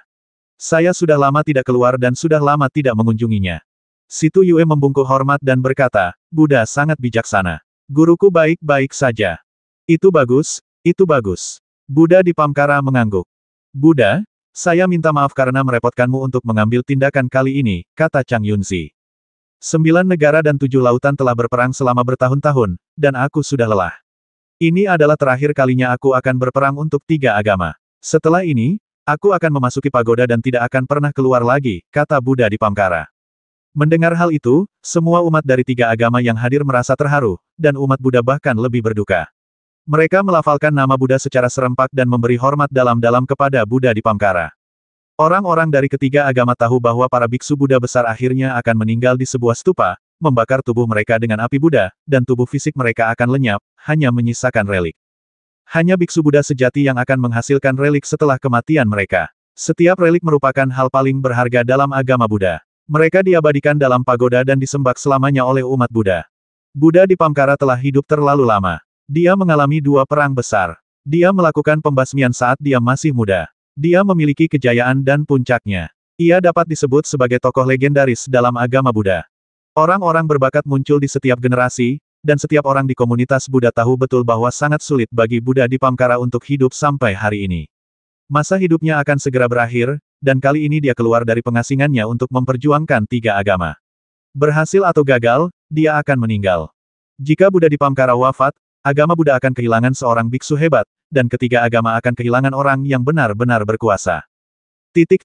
Saya sudah lama tidak keluar dan sudah lama tidak mengunjunginya. Situ Yue membungkuk hormat dan berkata, Buddha sangat bijaksana. Guruku baik-baik saja. Itu bagus, itu bagus. Buddha Dipamkara mengangguk. Buddha, saya minta maaf karena merepotkanmu untuk mengambil tindakan kali ini, kata Chang Yunzi. 9 negara dan 7 lautan telah berperang selama bertahun-tahun, dan aku sudah lelah. Ini adalah terakhir kalinya aku akan berperang untuk 3 agama. Setelah ini, aku akan memasuki pagoda dan tidak akan pernah keluar lagi, kata Buddha Dipamkara. Mendengar hal itu, semua umat dari 3 agama yang hadir merasa terharu, dan umat Buddha bahkan lebih berduka. Mereka melafalkan nama Buddha secara serempak dan memberi hormat dalam-dalam kepada Buddha Dipamkara. Orang-orang dari ketiga agama tahu bahwa para biksu Buddha besar akhirnya akan meninggal di sebuah stupa, membakar tubuh mereka dengan api Buddha, dan tubuh fisik mereka akan lenyap, hanya menyisakan relik. Hanya biksu Buddha sejati yang akan menghasilkan relik setelah kematian mereka. Setiap relik merupakan hal paling berharga dalam agama Buddha. Mereka diabadikan dalam pagoda dan disembah selamanya oleh umat Buddha. Buddha Dipamkara telah hidup terlalu lama. Dia mengalami 2 perang besar. Dia melakukan pembasmian saat dia masih muda. Dia memiliki kejayaan dan puncaknya. Ia dapat disebut sebagai tokoh legendaris dalam agama Buddha. Orang-orang berbakat muncul di setiap generasi, dan setiap orang di komunitas Buddha tahu betul bahwa sangat sulit bagi Buddha Dipamkara untuk hidup sampai hari ini. Masa hidupnya akan segera berakhir, dan kali ini dia keluar dari pengasingannya untuk memperjuangkan 3 agama. Berhasil atau gagal, dia akan meninggal. Jika Buddha Dipamkara wafat, agama Buddha akan kehilangan seorang biksu hebat, dan ketiga agama akan kehilangan orang yang benar-benar berkuasa. Titik.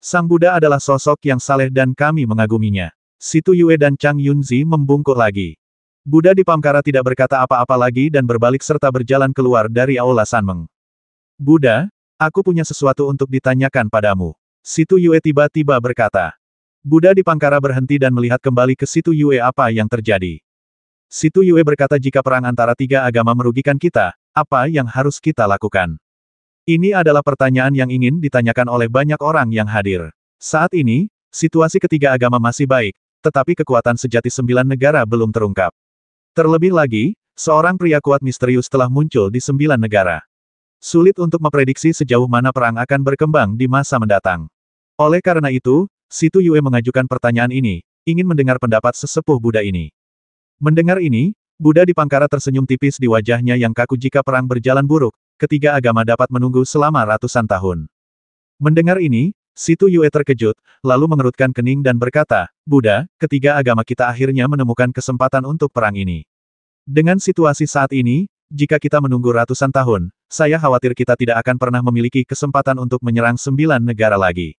Sang Buddha adalah sosok yang saleh dan kami mengaguminya. Situ Yue dan Chang Yunzi membungkuk lagi. Buddha Dipamkara tidak berkata apa-apa lagi dan berbalik serta berjalan keluar dari Aula Sanmeng. Buddha, aku punya sesuatu untuk ditanyakan padamu. Situ Yue tiba-tiba berkata. Buddha Dipamkara berhenti dan melihat kembali ke Situ Yue apa yang terjadi. Situ Yue berkata jika perang antara tiga agama merugikan kita, apa yang harus kita lakukan? Ini adalah pertanyaan yang ingin ditanyakan oleh banyak orang yang hadir. Saat ini, situasi ketiga agama masih baik, tetapi kekuatan sejati 9 negara belum terungkap. Terlebih lagi, seorang pria kuat misterius telah muncul di 9 negara. Sulit untuk memprediksi sejauh mana perang akan berkembang di masa mendatang. Oleh karena itu, Situ Yue mengajukan pertanyaan ini, ingin mendengar pendapat sesepuh Buddha ini. Mendengar ini, Buddha di Pangkara tersenyum tipis di wajahnya yang kaku jika perang berjalan buruk, ketiga agama dapat menunggu selama ratusan tahun. Mendengar ini, Situ Yue terkejut, lalu mengerutkan kening dan berkata, Buddha, ketiga agama kita akhirnya menemukan kesempatan untuk perang ini. Dengan situasi saat ini, jika kita menunggu ratusan tahun, saya khawatir kita tidak akan pernah memiliki kesempatan untuk menyerang 9 negara lagi.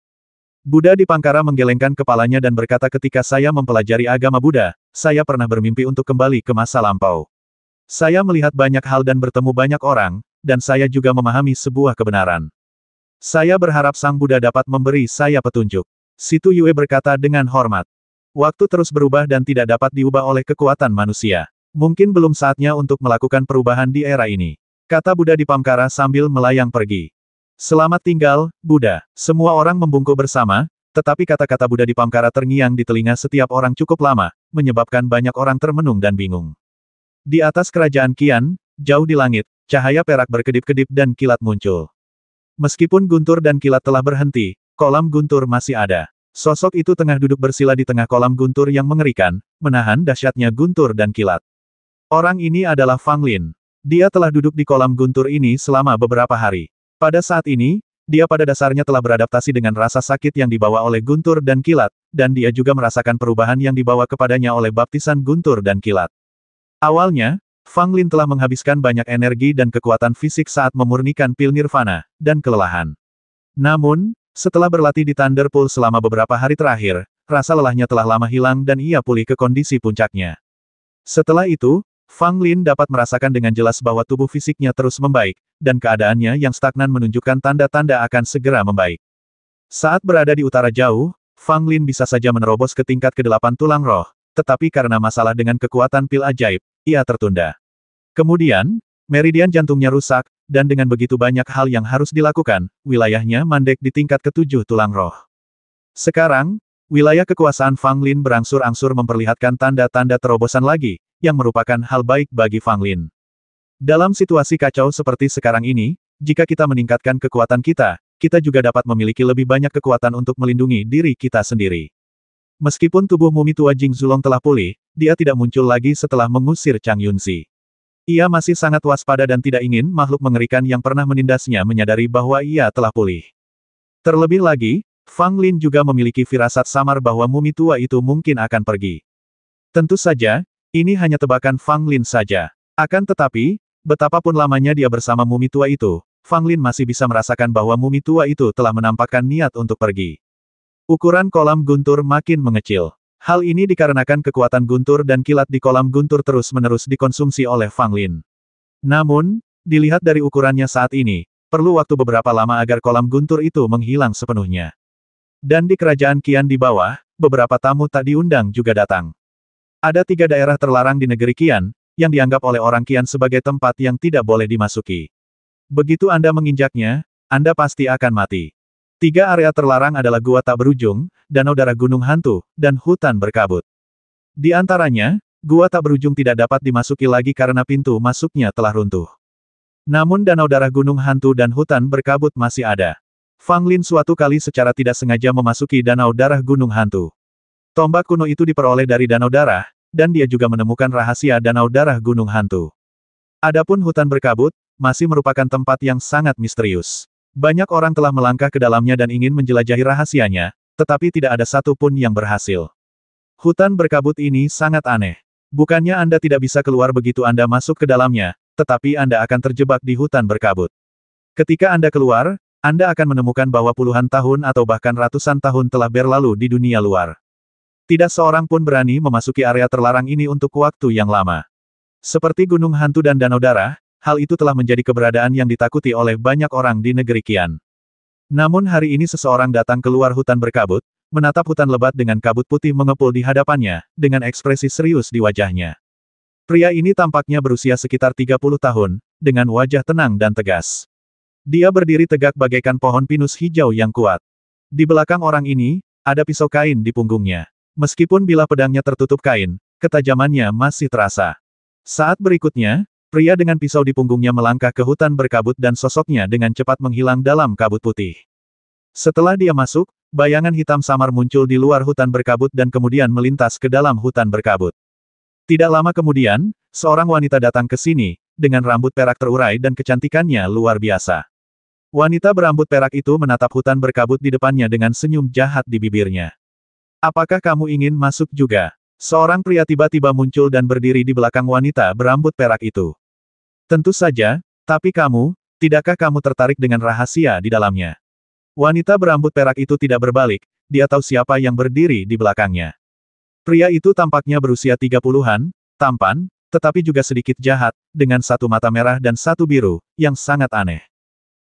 Buddha di Pangkara menggelengkan kepalanya dan berkata ketika saya mempelajari agama Buddha, saya pernah bermimpi untuk kembali ke masa lampau. Saya melihat banyak hal dan bertemu banyak orang, dan saya juga memahami sebuah kebenaran. Saya berharap Sang Buddha dapat memberi saya petunjuk. Situ Yue berkata dengan hormat. Waktu terus berubah dan tidak dapat diubah oleh kekuatan manusia. Mungkin belum saatnya untuk melakukan perubahan di era ini. Kata Buddha di Pangkara sambil melayang pergi. Selamat tinggal, Buddha. Semua orang membungkuk bersama, tetapi kata-kata Buddha di Pangkara terngiang di telinga setiap orang cukup lama, menyebabkan banyak orang termenung dan bingung. Di atas kerajaan Qian, jauh di langit, cahaya perak berkedip-kedip dan kilat muncul. Meskipun guntur dan kilat telah berhenti, kolam guntur masih ada. Sosok itu tengah duduk bersila di tengah kolam guntur yang mengerikan, menahan dahsyatnya guntur dan kilat. Orang ini adalah Fang Lin. Dia telah duduk di kolam guntur ini selama beberapa hari. Pada saat ini, dia pada dasarnya telah beradaptasi dengan rasa sakit yang dibawa oleh guntur dan kilat, dan dia juga merasakan perubahan yang dibawa kepadanya oleh baptisan guntur dan kilat. Awalnya, Fang Lin telah menghabiskan banyak energi dan kekuatan fisik saat memurnikan pil nirvana, dan kelelahan. Namun, setelah berlatih di Thunder Pool selama beberapa hari terakhir, rasa lelahnya telah lama hilang dan ia pulih ke kondisi puncaknya. Setelah itu, Fang Lin dapat merasakan dengan jelas bahwa tubuh fisiknya terus membaik, dan keadaannya yang stagnan menunjukkan tanda-tanda akan segera membaik. Saat berada di utara jauh, Fang Lin bisa saja menerobos ke tingkat ke-8 tulang roh, tetapi karena masalah dengan kekuatan pil ajaib, ia tertunda. Kemudian, meridian jantungnya rusak, dan dengan begitu banyak hal yang harus dilakukan, wilayahnya mandek di tingkat ke-7 tulang roh. Sekarang, wilayah kekuasaan Fang Lin berangsur-angsur memperlihatkan tanda-tanda terobosan lagi, yang merupakan hal baik bagi Fang Lin. Dalam situasi kacau seperti sekarang ini, jika kita meningkatkan kekuatan kita, kita juga dapat memiliki lebih banyak kekuatan untuk melindungi diri kita sendiri. Meskipun tubuh mumi tua Jing Zulong telah pulih, dia tidak muncul lagi setelah mengusir Chang Yunzi. Ia masih sangat waspada dan tidak ingin makhluk mengerikan yang pernah menindasnya menyadari bahwa ia telah pulih. Terlebih lagi, Fang Lin juga memiliki firasat samar bahwa mumi tua itu mungkin akan pergi. Tentu saja, ini hanya tebakan Fang Lin saja. Akan tetapi, betapapun lamanya dia bersama mumi tua itu, Fang Lin masih bisa merasakan bahwa mumi tua itu telah menampakkan niat untuk pergi. Ukuran kolam guntur makin mengecil. Hal ini dikarenakan kekuatan guntur dan kilat di kolam guntur terus-menerus dikonsumsi oleh Fang Lin. Namun, dilihat dari ukurannya saat ini, perlu waktu beberapa lama agar kolam guntur itu menghilang sepenuhnya. Dan di kerajaan Qian di bawah, beberapa tamu tak diundang juga datang. Ada 3 daerah terlarang di negeri Qian, yang dianggap oleh orang Qian sebagai tempat yang tidak boleh dimasuki. Begitu Anda menginjaknya, Anda pasti akan mati. 3 area terlarang adalah Gua Tak Berujung, Danau Darah Gunung Hantu, dan Hutan Berkabut. Di antaranya, Gua Tak Berujung tidak dapat dimasuki lagi karena pintu masuknya telah runtuh. Namun Danau Darah Gunung Hantu dan Hutan Berkabut masih ada. Fang Lin suatu kali secara tidak sengaja memasuki Danau Darah Gunung Hantu. Tombak kuno itu diperoleh dari Danau Darah, dan dia juga menemukan rahasia Danau Darah Gunung Hantu. Adapun Hutan Berkabut, masih merupakan tempat yang sangat misterius. Banyak orang telah melangkah ke dalamnya dan ingin menjelajahi rahasianya, tetapi tidak ada satu pun yang berhasil. Hutan berkabut ini sangat aneh. Bukannya Anda tidak bisa keluar begitu Anda masuk ke dalamnya, tetapi Anda akan terjebak di hutan berkabut. Ketika Anda keluar, Anda akan menemukan bahwa puluhan tahun atau bahkan ratusan tahun telah berlalu di dunia luar. Tidak seorang pun berani memasuki area terlarang ini untuk waktu yang lama. Seperti Gunung Hantu dan Danau Darah, hal itu telah menjadi keberadaan yang ditakuti oleh banyak orang di negeri Qian. Namun hari ini seseorang datang keluar hutan berkabut, menatap hutan lebat dengan kabut putih mengepul di hadapannya, dengan ekspresi serius di wajahnya. Pria ini tampaknya berusia sekitar 30 tahun, dengan wajah tenang dan tegas. Dia berdiri tegak bagaikan pohon pinus hijau yang kuat. Di belakang orang ini, ada pisau kain di punggungnya. Meskipun bilah pedangnya tertutup kain, ketajamannya masih terasa. Saat berikutnya, pria dengan pisau di punggungnya melangkah ke hutan berkabut dan sosoknya dengan cepat menghilang dalam kabut putih. Setelah dia masuk, bayangan hitam samar muncul di luar hutan berkabut dan kemudian melintas ke dalam hutan berkabut. Tidak lama kemudian, seorang wanita datang ke sini, dengan rambut perak terurai dan kecantikannya luar biasa. Wanita berambut perak itu menatap hutan berkabut di depannya dengan senyum jahat di bibirnya. Apakah kamu ingin masuk juga? Seorang pria tiba-tiba muncul dan berdiri di belakang wanita berambut perak itu. Tentu saja, tapi kamu, tidakkah kamu tertarik dengan rahasia di dalamnya? Wanita berambut perak itu tidak berbalik, dia tahu siapa yang berdiri di belakangnya. Pria itu tampaknya berusia 30-an, tampan, tetapi juga sedikit jahat, dengan satu mata merah dan satu biru, yang sangat aneh.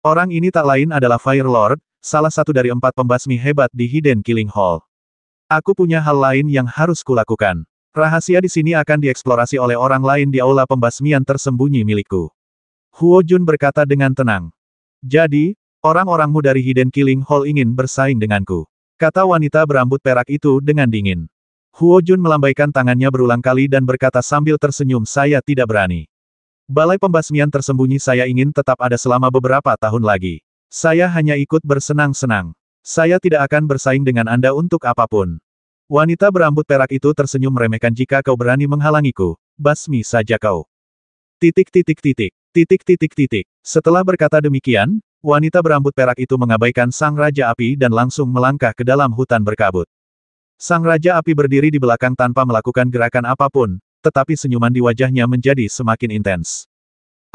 Orang ini tak lain adalah Fire Lord, salah satu dari 4 pembasmi hebat di Hidden Killing Hall. Aku punya hal lain yang harus kulakukan. Rahasia di sini akan dieksplorasi oleh orang lain di aula pembasmian tersembunyi milikku. Huo Jun berkata dengan tenang. Jadi, orang-orangmu dari Hidden Killing Hall ingin bersaing denganku, kata wanita berambut perak itu dengan dingin. Huo Jun melambaikan tangannya berulang kali dan berkata sambil tersenyum, saya tidak berani. Balai pembasmian tersembunyi saya ingin tetap ada selama beberapa tahun lagi. Saya hanya ikut bersenang-senang. Saya tidak akan bersaing dengan Anda untuk apapun. Wanita berambut perak itu tersenyum meremehkan, jika kau berani menghalangiku, basmi saja kau. Setelah berkata demikian, wanita berambut perak itu mengabaikan Sang Raja Api dan langsung melangkah ke dalam hutan berkabut. Sang Raja Api berdiri di belakang tanpa melakukan gerakan apapun, tetapi senyuman di wajahnya menjadi semakin intens.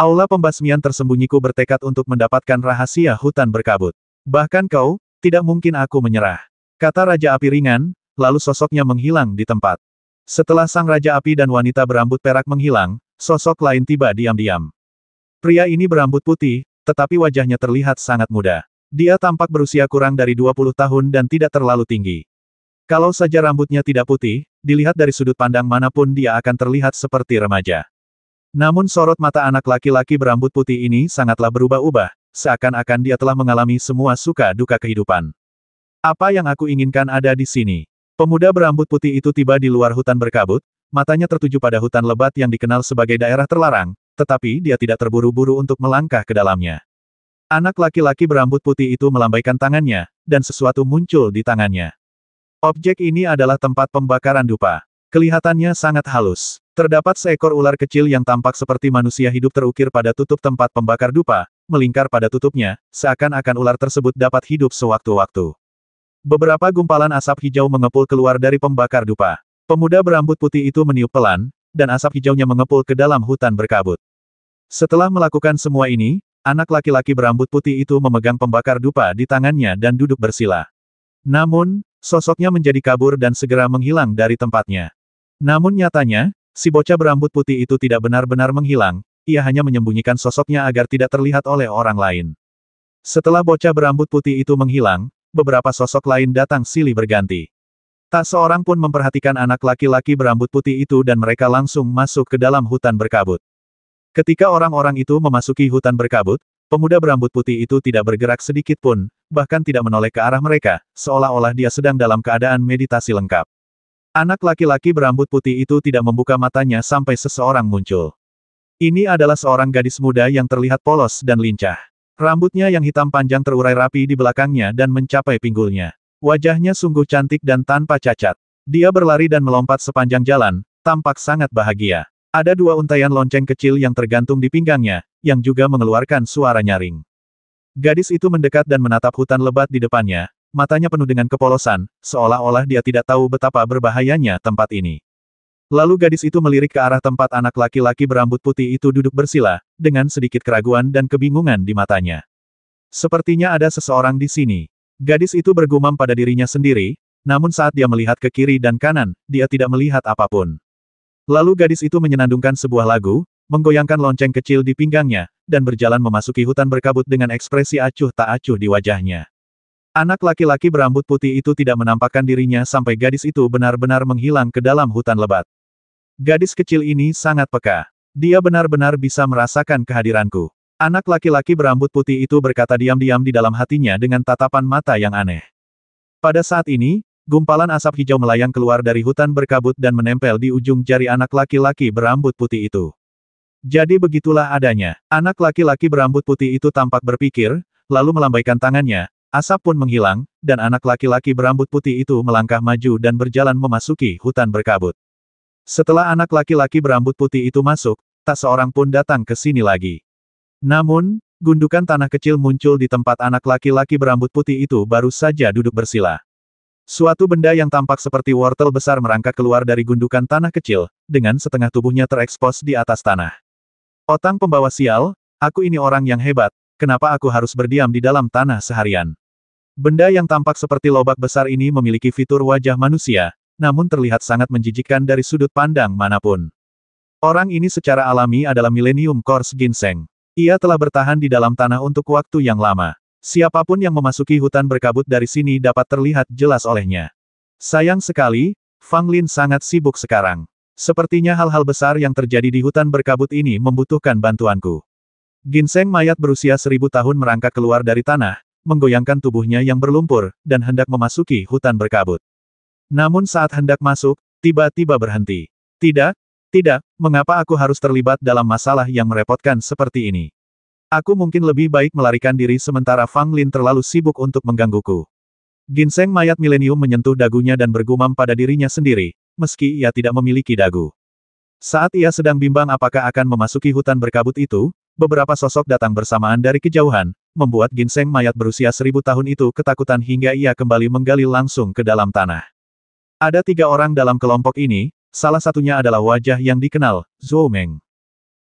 Aula pembasmian tersembunyiku bertekad untuk mendapatkan rahasia hutan berkabut. Bahkan kau, tidak mungkin aku menyerah, kata Raja Api ringan, lalu sosoknya menghilang di tempat. Setelah Sang Raja Api dan wanita berambut perak menghilang, sosok lain tiba diam-diam. Pria ini berambut putih, tetapi wajahnya terlihat sangat muda. Dia tampak berusia kurang dari 20 tahun dan tidak terlalu tinggi. Kalau saja rambutnya tidak putih, dilihat dari sudut pandang manapun dia akan terlihat seperti remaja. Namun sorot mata anak laki-laki berambut putih ini sangatlah berubah-ubah, seakan-akan dia telah mengalami semua suka duka kehidupan. Apa yang aku inginkan ada di sini. Pemuda berambut putih itu tiba di luar hutan berkabut, matanya tertuju pada hutan lebat yang dikenal sebagai daerah terlarang, tetapi dia tidak terburu-buru untuk melangkah ke dalamnya. Anak laki-laki berambut putih itu melambaikan tangannya, dan sesuatu muncul di tangannya. Objek ini adalah tempat pembakaran dupa. Kelihatannya sangat halus. Terdapat seekor ular kecil yang tampak seperti manusia hidup terukir pada tutup tempat pembakar dupa, melingkar pada tutupnya, seakan-akan ular tersebut dapat hidup sewaktu-waktu. Beberapa gumpalan asap hijau mengepul keluar dari pembakar dupa. Pemuda berambut putih itu meniup pelan, dan asap hijaunya mengepul ke dalam hutan berkabut. Setelah melakukan semua ini, anak laki-laki berambut putih itu memegang pembakar dupa di tangannya dan duduk bersila. Namun, sosoknya menjadi kabur dan segera menghilang dari tempatnya. Namun nyatanya, si bocah berambut putih itu tidak benar-benar menghilang, ia hanya menyembunyikan sosoknya agar tidak terlihat oleh orang lain. Setelah bocah berambut putih itu menghilang, beberapa sosok lain datang silih berganti. Tak seorang pun memperhatikan anak laki-laki berambut putih itu dan mereka langsung masuk ke dalam hutan berkabut. Ketika orang-orang itu memasuki hutan berkabut, pemuda berambut putih itu tidak bergerak sedikit pun, bahkan tidak menoleh ke arah mereka, seolah-olah dia sedang dalam keadaan meditasi lengkap. Anak laki-laki berambut putih itu tidak membuka matanya sampai seseorang muncul. Ini adalah seorang gadis muda yang terlihat polos dan lincah. Rambutnya yang hitam panjang terurai rapi di belakangnya dan mencapai pinggulnya. Wajahnya sungguh cantik dan tanpa cacat. Dia berlari dan melompat sepanjang jalan, tampak sangat bahagia. Ada 2 untaian lonceng kecil yang tergantung di pinggangnya, yang juga mengeluarkan suara nyaring. Gadis itu mendekat dan menatap hutan lebat di depannya, matanya penuh dengan kepolosan, seolah-olah dia tidak tahu betapa berbahayanya tempat ini. Lalu gadis itu melirik ke arah tempat anak laki-laki berambut putih itu duduk bersila, dengan sedikit keraguan dan kebingungan di matanya. Sepertinya ada seseorang di sini. Gadis itu bergumam pada dirinya sendiri, namun saat dia melihat ke kiri dan kanan, dia tidak melihat apapun. Lalu gadis itu menyenandungkan sebuah lagu, menggoyangkan lonceng kecil di pinggangnya, dan berjalan memasuki hutan berkabut dengan ekspresi acuh tak acuh di wajahnya. Anak laki-laki berambut putih itu tidak menampakkan dirinya sampai gadis itu benar-benar menghilang ke dalam hutan lebat. Gadis kecil ini sangat peka. Dia benar-benar bisa merasakan kehadiranku. Anak laki-laki berambut putih itu berkata diam-diam di dalam hatinya dengan tatapan mata yang aneh. Pada saat ini, gumpalan asap hijau melayang keluar dari hutan berkabut dan menempel di ujung jari anak laki-laki berambut putih itu. Jadi begitulah adanya. Anak laki-laki berambut putih itu tampak berpikir, lalu melambaikan tangannya, asap pun menghilang, dan anak laki-laki berambut putih itu melangkah maju dan berjalan memasuki hutan berkabut. Setelah anak laki-laki berambut putih itu masuk, tak seorang pun datang ke sini lagi. Namun, gundukan tanah kecil muncul di tempat anak laki-laki berambut putih itu baru saja duduk bersila. Suatu benda yang tampak seperti wortel besar merangkak keluar dari gundukan tanah kecil, dengan setengah tubuhnya terekspos di atas tanah. Otang pembawa sial, aku ini orang yang hebat, kenapa aku harus berdiam di dalam tanah seharian? Benda yang tampak seperti lobak besar ini memiliki fitur wajah manusia, namun terlihat sangat menjijikkan dari sudut pandang manapun. Orang ini secara alami adalah Millennium Course Ginseng. Ia telah bertahan di dalam tanah untuk waktu yang lama. Siapapun yang memasuki hutan berkabut dari sini dapat terlihat jelas olehnya. Sayang sekali, Fang Lin sangat sibuk sekarang. Sepertinya hal-hal besar yang terjadi di hutan berkabut ini membutuhkan bantuanku. Ginseng mayat berusia 1000 tahun merangkak keluar dari tanah, menggoyangkan tubuhnya yang berlumpur, dan hendak memasuki hutan berkabut. Namun saat hendak masuk, tiba-tiba berhenti. Tidak, mengapa aku harus terlibat dalam masalah yang merepotkan seperti ini? Aku mungkin lebih baik melarikan diri sementara Fang Lin terlalu sibuk untuk menggangguku. Ginseng mayat milenium menyentuh dagunya dan bergumam pada dirinya sendiri, meski ia tidak memiliki dagu. Saat ia sedang bimbang apakah akan memasuki hutan berkabut itu, beberapa sosok datang bersamaan dari kejauhan, membuat Ginseng mayat berusia 1000 tahun itu ketakutan hingga ia kembali menggali langsung ke dalam tanah. Ada 3 orang dalam kelompok ini, salah satunya adalah wajah yang dikenal, Zhou Meng.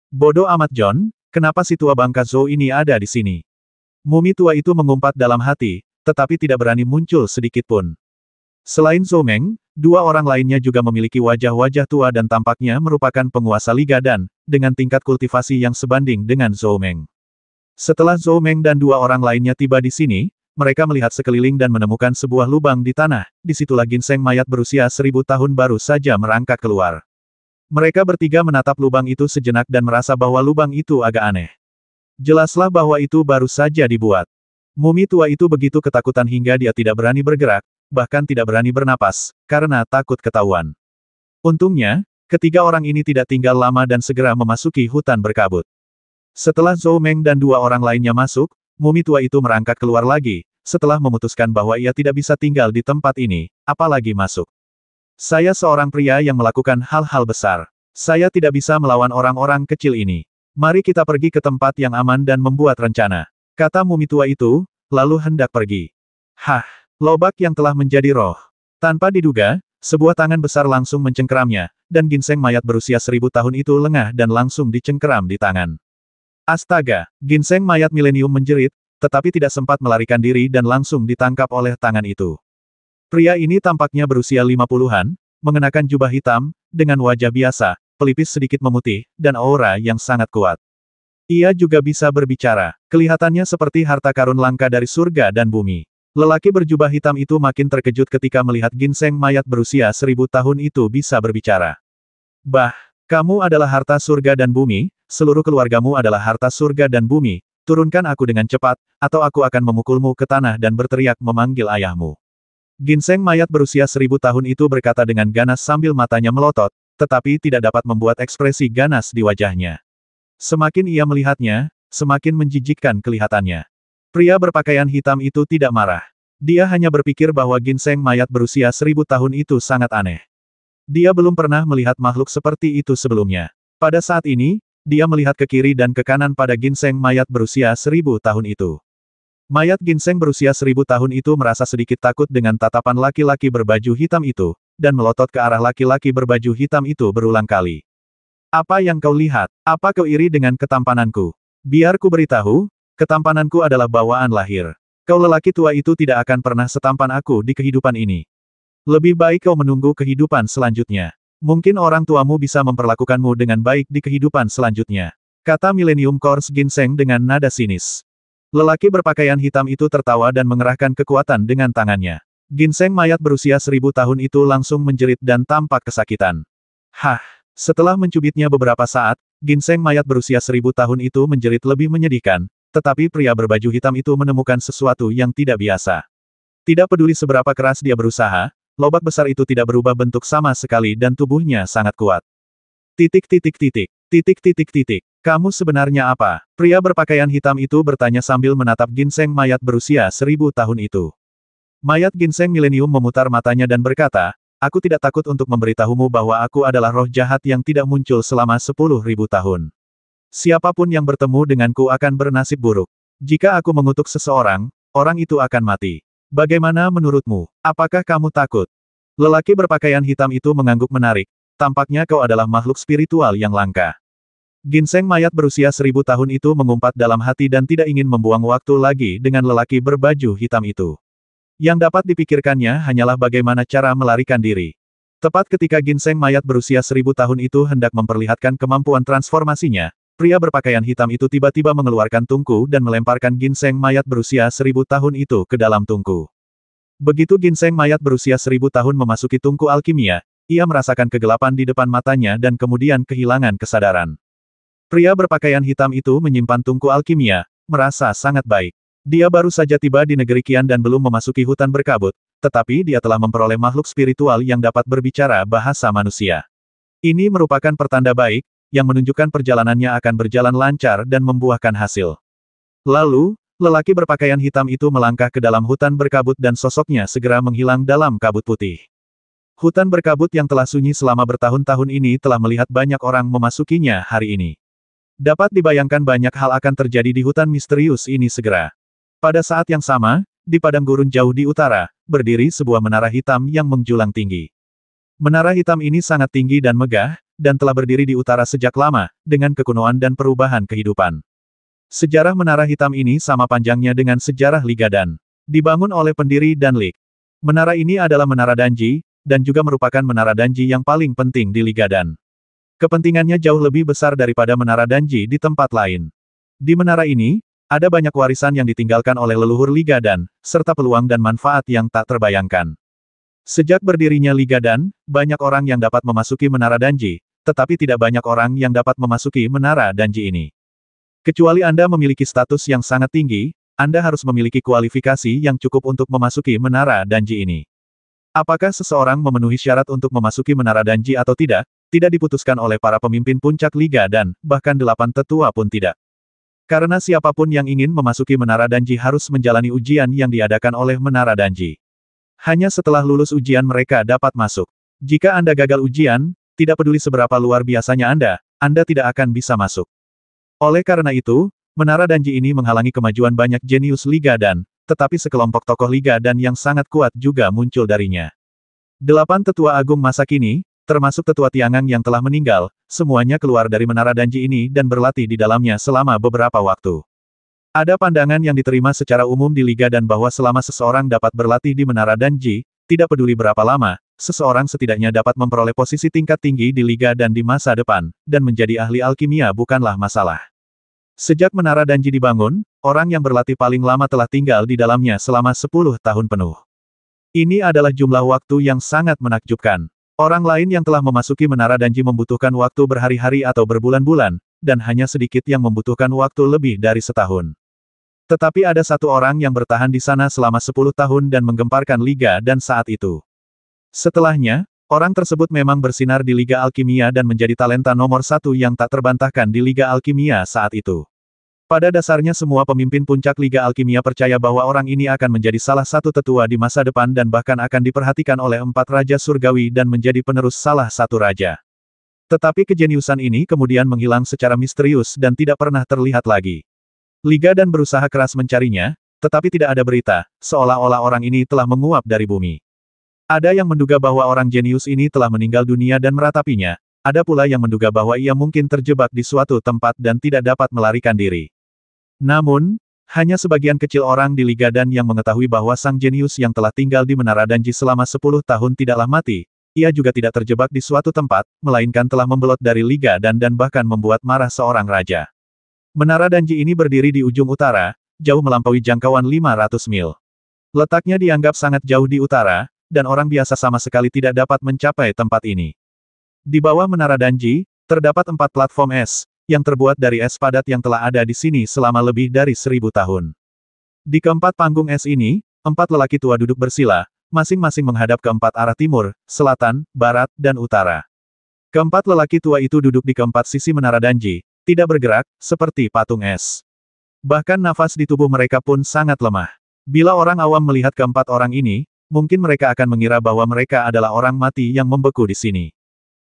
Bodoh amat John, kenapa si tua bangka Zhou ini ada di sini? Mumi tua itu mengumpat dalam hati, tetapi tidak berani muncul sedikit pun. Selain Zhou Meng, 2 orang lainnya juga memiliki wajah-wajah tua dan tampaknya merupakan penguasa Liga Dan, dengan tingkat kultivasi yang sebanding dengan Zhou Meng. Setelah Zhou Meng dan 2 orang lainnya tiba di sini, mereka melihat sekeliling dan menemukan sebuah lubang di tanah, disitulah Ginseng mayat berusia 1000 tahun baru saja merangkak keluar. Mereka bertiga menatap lubang itu sejenak dan merasa bahwa lubang itu agak aneh. Jelaslah bahwa itu baru saja dibuat. Mumi tua itu begitu ketakutan hingga dia tidak berani bergerak, bahkan tidak berani bernapas, karena takut ketahuan. Untungnya, ketiga orang ini tidak tinggal lama dan segera memasuki hutan berkabut. Setelah Zhou Meng dan 2 orang lainnya masuk, mumi tua itu merangkak keluar lagi, setelah memutuskan bahwa ia tidak bisa tinggal di tempat ini, apalagi masuk. Saya seorang pria yang melakukan hal-hal besar. Saya tidak bisa melawan orang-orang kecil ini. Mari kita pergi ke tempat yang aman dan membuat rencana. Kata mumi tua itu, lalu hendak pergi. Hah, lobak yang telah menjadi roh. Tanpa diduga, sebuah tangan besar langsung mencengkeramnya, dan Ginseng mayat berusia 1000 tahun itu lengah dan langsung dicengkeram di tangan. Astaga, Ginseng mayat milenium menjerit, tetapi tidak sempat melarikan diri dan langsung ditangkap oleh tangan itu. Pria ini tampaknya berusia 50-an, mengenakan jubah hitam, dengan wajah biasa, pelipis sedikit memutih, dan aura yang sangat kuat. Ia juga bisa berbicara, kelihatannya seperti harta karun langka dari surga dan bumi. Lelaki berjubah hitam itu makin terkejut ketika melihat Ginseng mayat berusia 1000 tahun itu bisa berbicara. Bah, kamu adalah harta surga dan bumi, seluruh keluargamu adalah harta surga dan bumi, turunkan aku dengan cepat, atau aku akan memukulmu ke tanah dan berteriak memanggil ayahmu. Ginseng mayat berusia 1000 tahun itu berkata dengan ganas sambil matanya melotot, tetapi tidak dapat membuat ekspresi ganas di wajahnya. Semakin ia melihatnya, semakin menjijikkan kelihatannya. Pria berpakaian hitam itu tidak marah. Dia hanya berpikir bahwa Ginseng mayat berusia 1000 tahun itu sangat aneh. Dia belum pernah melihat makhluk seperti itu sebelumnya. Pada saat ini, dia melihat ke kiri dan ke kanan pada Ginseng mayat berusia 1000 tahun itu. Mayat Ginseng berusia 1000 tahun itu merasa sedikit takut dengan tatapan laki-laki berbaju hitam itu, dan melotot ke arah laki-laki berbaju hitam itu berulang kali. Apa yang kau lihat? Apa kau iri dengan ketampananku? Biar ku beritahu, ketampananku adalah bawaan lahir. Kau lelaki tua itu tidak akan pernah setampan aku di kehidupan ini. Lebih baik kau menunggu kehidupan selanjutnya. Mungkin orang tuamu bisa memperlakukanmu dengan baik di kehidupan selanjutnya. Kata Millennium Course Ginseng dengan nada sinis. Lelaki berpakaian hitam itu tertawa dan mengerahkan kekuatan dengan tangannya. Ginseng mayat berusia 1000 tahun itu langsung menjerit dan tampak kesakitan. Hah! Setelah mencubitnya beberapa saat, ginseng mayat berusia 1000 tahun itu menjerit lebih menyedihkan, tetapi pria berbaju hitam itu menemukan sesuatu yang tidak biasa. Tidak peduli seberapa keras dia berusaha, lobak besar itu tidak berubah bentuk sama sekali dan tubuhnya sangat kuat. Titik titik titik, titik titik titik. Kamu sebenarnya apa? Pria berpakaian hitam itu bertanya sambil menatap ginseng mayat berusia 1000 tahun itu. Mayat ginseng milenium memutar matanya dan berkata, aku tidak takut untuk memberitahumu bahwa aku adalah roh jahat yang tidak muncul selama 10.000 tahun. Siapapun yang bertemu denganku akan bernasib buruk. Jika aku mengutuk seseorang, orang itu akan mati. Bagaimana menurutmu? Apakah kamu takut? Lelaki berpakaian hitam itu mengangguk menarik. Tampaknya kau adalah makhluk spiritual yang langka. Ginseng mayat berusia 1000 tahun itu mengumpat dalam hati dan tidak ingin membuang waktu lagi dengan lelaki berbaju hitam itu. Yang dapat dipikirkannya hanyalah bagaimana cara melarikan diri. Tepat ketika ginseng mayat berusia 1000 tahun itu hendak memperlihatkan kemampuan transformasinya, pria berpakaian hitam itu tiba-tiba mengeluarkan tungku dan melemparkan ginseng mayat berusia 1000 tahun itu ke dalam tungku. Begitu ginseng mayat berusia 1000 tahun memasuki tungku alkimia, ia merasakan kegelapan di depan matanya dan kemudian kehilangan kesadaran. Pria berpakaian hitam itu menyimpan tungku alkimia, merasa sangat baik. Dia baru saja tiba di negeri Qian dan belum memasuki hutan berkabut, tetapi dia telah memperoleh makhluk spiritual yang dapat berbicara bahasa manusia. Ini merupakan pertanda baik, yang menunjukkan perjalanannya akan berjalan lancar dan membuahkan hasil. Lalu, lelaki berpakaian hitam itu melangkah ke dalam hutan berkabut dan sosoknya segera menghilang dalam kabut putih. Hutan berkabut yang telah sunyi selama bertahun-tahun ini telah melihat banyak orang memasukinya hari ini. Dapat dibayangkan banyak hal akan terjadi di hutan misterius ini segera. Pada saat yang sama, di padang gurun jauh di utara, berdiri sebuah menara hitam yang menjulang tinggi. Menara hitam ini sangat tinggi dan megah, dan telah berdiri di utara sejak lama, dengan kekunoan dan perubahan kehidupan. Sejarah menara hitam ini sama panjangnya dengan sejarah Ligadan. Dibangun oleh pendiri Danlik. Menara ini adalah menara Danji, dan juga merupakan menara Danji yang paling penting di Ligadan. Kepentingannya jauh lebih besar daripada menara Danji di tempat lain. Di menara ini, ada banyak warisan yang ditinggalkan oleh leluhur Ligadan, serta peluang dan manfaat yang tak terbayangkan. Sejak berdirinya Ligadan, banyak orang yang dapat memasuki menara Danji, tetapi tidak banyak orang yang dapat memasuki menara Danji ini. Kecuali Anda memiliki status yang sangat tinggi, Anda harus memiliki kualifikasi yang cukup untuk memasuki menara Danji ini. Apakah seseorang memenuhi syarat untuk memasuki menara Danji atau tidak diputuskan oleh para pemimpin puncak Ligadan, bahkan 8 tetua pun tidak. Karena siapapun yang ingin memasuki menara Danji harus menjalani ujian yang diadakan oleh menara Danji. Hanya setelah lulus ujian mereka dapat masuk. Jika Anda gagal ujian, tidak peduli seberapa luar biasanya Anda tidak akan bisa masuk. Oleh karena itu, menara Danji ini menghalangi kemajuan banyak jenius Ligadan, tetapi sekelompok tokoh Ligadan yang sangat kuat juga muncul darinya. 8 tetua agung masa kini, termasuk tetua Tiangang yang telah meninggal, semuanya keluar dari menara Danji ini dan berlatih di dalamnya selama beberapa waktu. Ada pandangan yang diterima secara umum di Ligadan bahwa selama seseorang dapat berlatih di menara Danji, tidak peduli berapa lama, seseorang setidaknya dapat memperoleh posisi tingkat tinggi di Ligadan di masa depan, dan menjadi ahli alkimia bukanlah masalah. Sejak menara Danji dibangun, orang yang berlatih paling lama telah tinggal di dalamnya selama 10 tahun penuh. Ini adalah jumlah waktu yang sangat menakjubkan. Orang lain yang telah memasuki menara Danji membutuhkan waktu berhari-hari atau berbulan-bulan, dan hanya sedikit yang membutuhkan waktu lebih dari setahun. Tetapi ada satu orang yang bertahan di sana selama 10 tahun dan menggemparkan Liga dan saat itu. Setelahnya, orang tersebut memang bersinar di Liga Alkimia dan menjadi talenta nomor 1 yang tak terbantahkan di Liga Alkimia saat itu. Pada dasarnya semua pemimpin puncak Liga Alkimia percaya bahwa orang ini akan menjadi salah satu tetua di masa depan dan bahkan akan diperhatikan oleh 4 raja surgawi dan menjadi penerus salah satu raja. Tetapi kejeniusan ini kemudian menghilang secara misterius dan tidak pernah terlihat lagi. Ligadan berusaha keras mencarinya, tetapi tidak ada berita, seolah-olah orang ini telah menguap dari bumi. Ada yang menduga bahwa orang jenius ini telah meninggal dunia dan meratapinya, ada pula yang menduga bahwa ia mungkin terjebak di suatu tempat dan tidak dapat melarikan diri. Namun, hanya sebagian kecil orang di Ligadan yang mengetahui bahwa sang jenius yang telah tinggal di Menara Danji selama 10 tahun tidaklah mati, ia juga tidak terjebak di suatu tempat, melainkan telah membelot dari Ligadan dan bahkan membuat marah seorang raja. Menara Danji ini berdiri di ujung utara, jauh melampaui jangkauan 500 mil. Letaknya dianggap sangat jauh di utara, dan orang biasa sama sekali tidak dapat mencapai tempat ini. Di bawah Menara Danji, terdapat 4 platform es, yang terbuat dari es padat yang telah ada di sini selama lebih dari 1000 tahun. Di keempat panggung es ini, 4 lelaki tua duduk bersila, masing-masing menghadap ke 4 arah timur, selatan, barat, dan utara. Keempat lelaki tua itu duduk di keempat sisi Menara Danji, tidak bergerak, seperti patung es. Bahkan nafas di tubuh mereka pun sangat lemah. Bila orang awam melihat keempat orang ini, mungkin mereka akan mengira bahwa mereka adalah orang mati yang membeku di sini.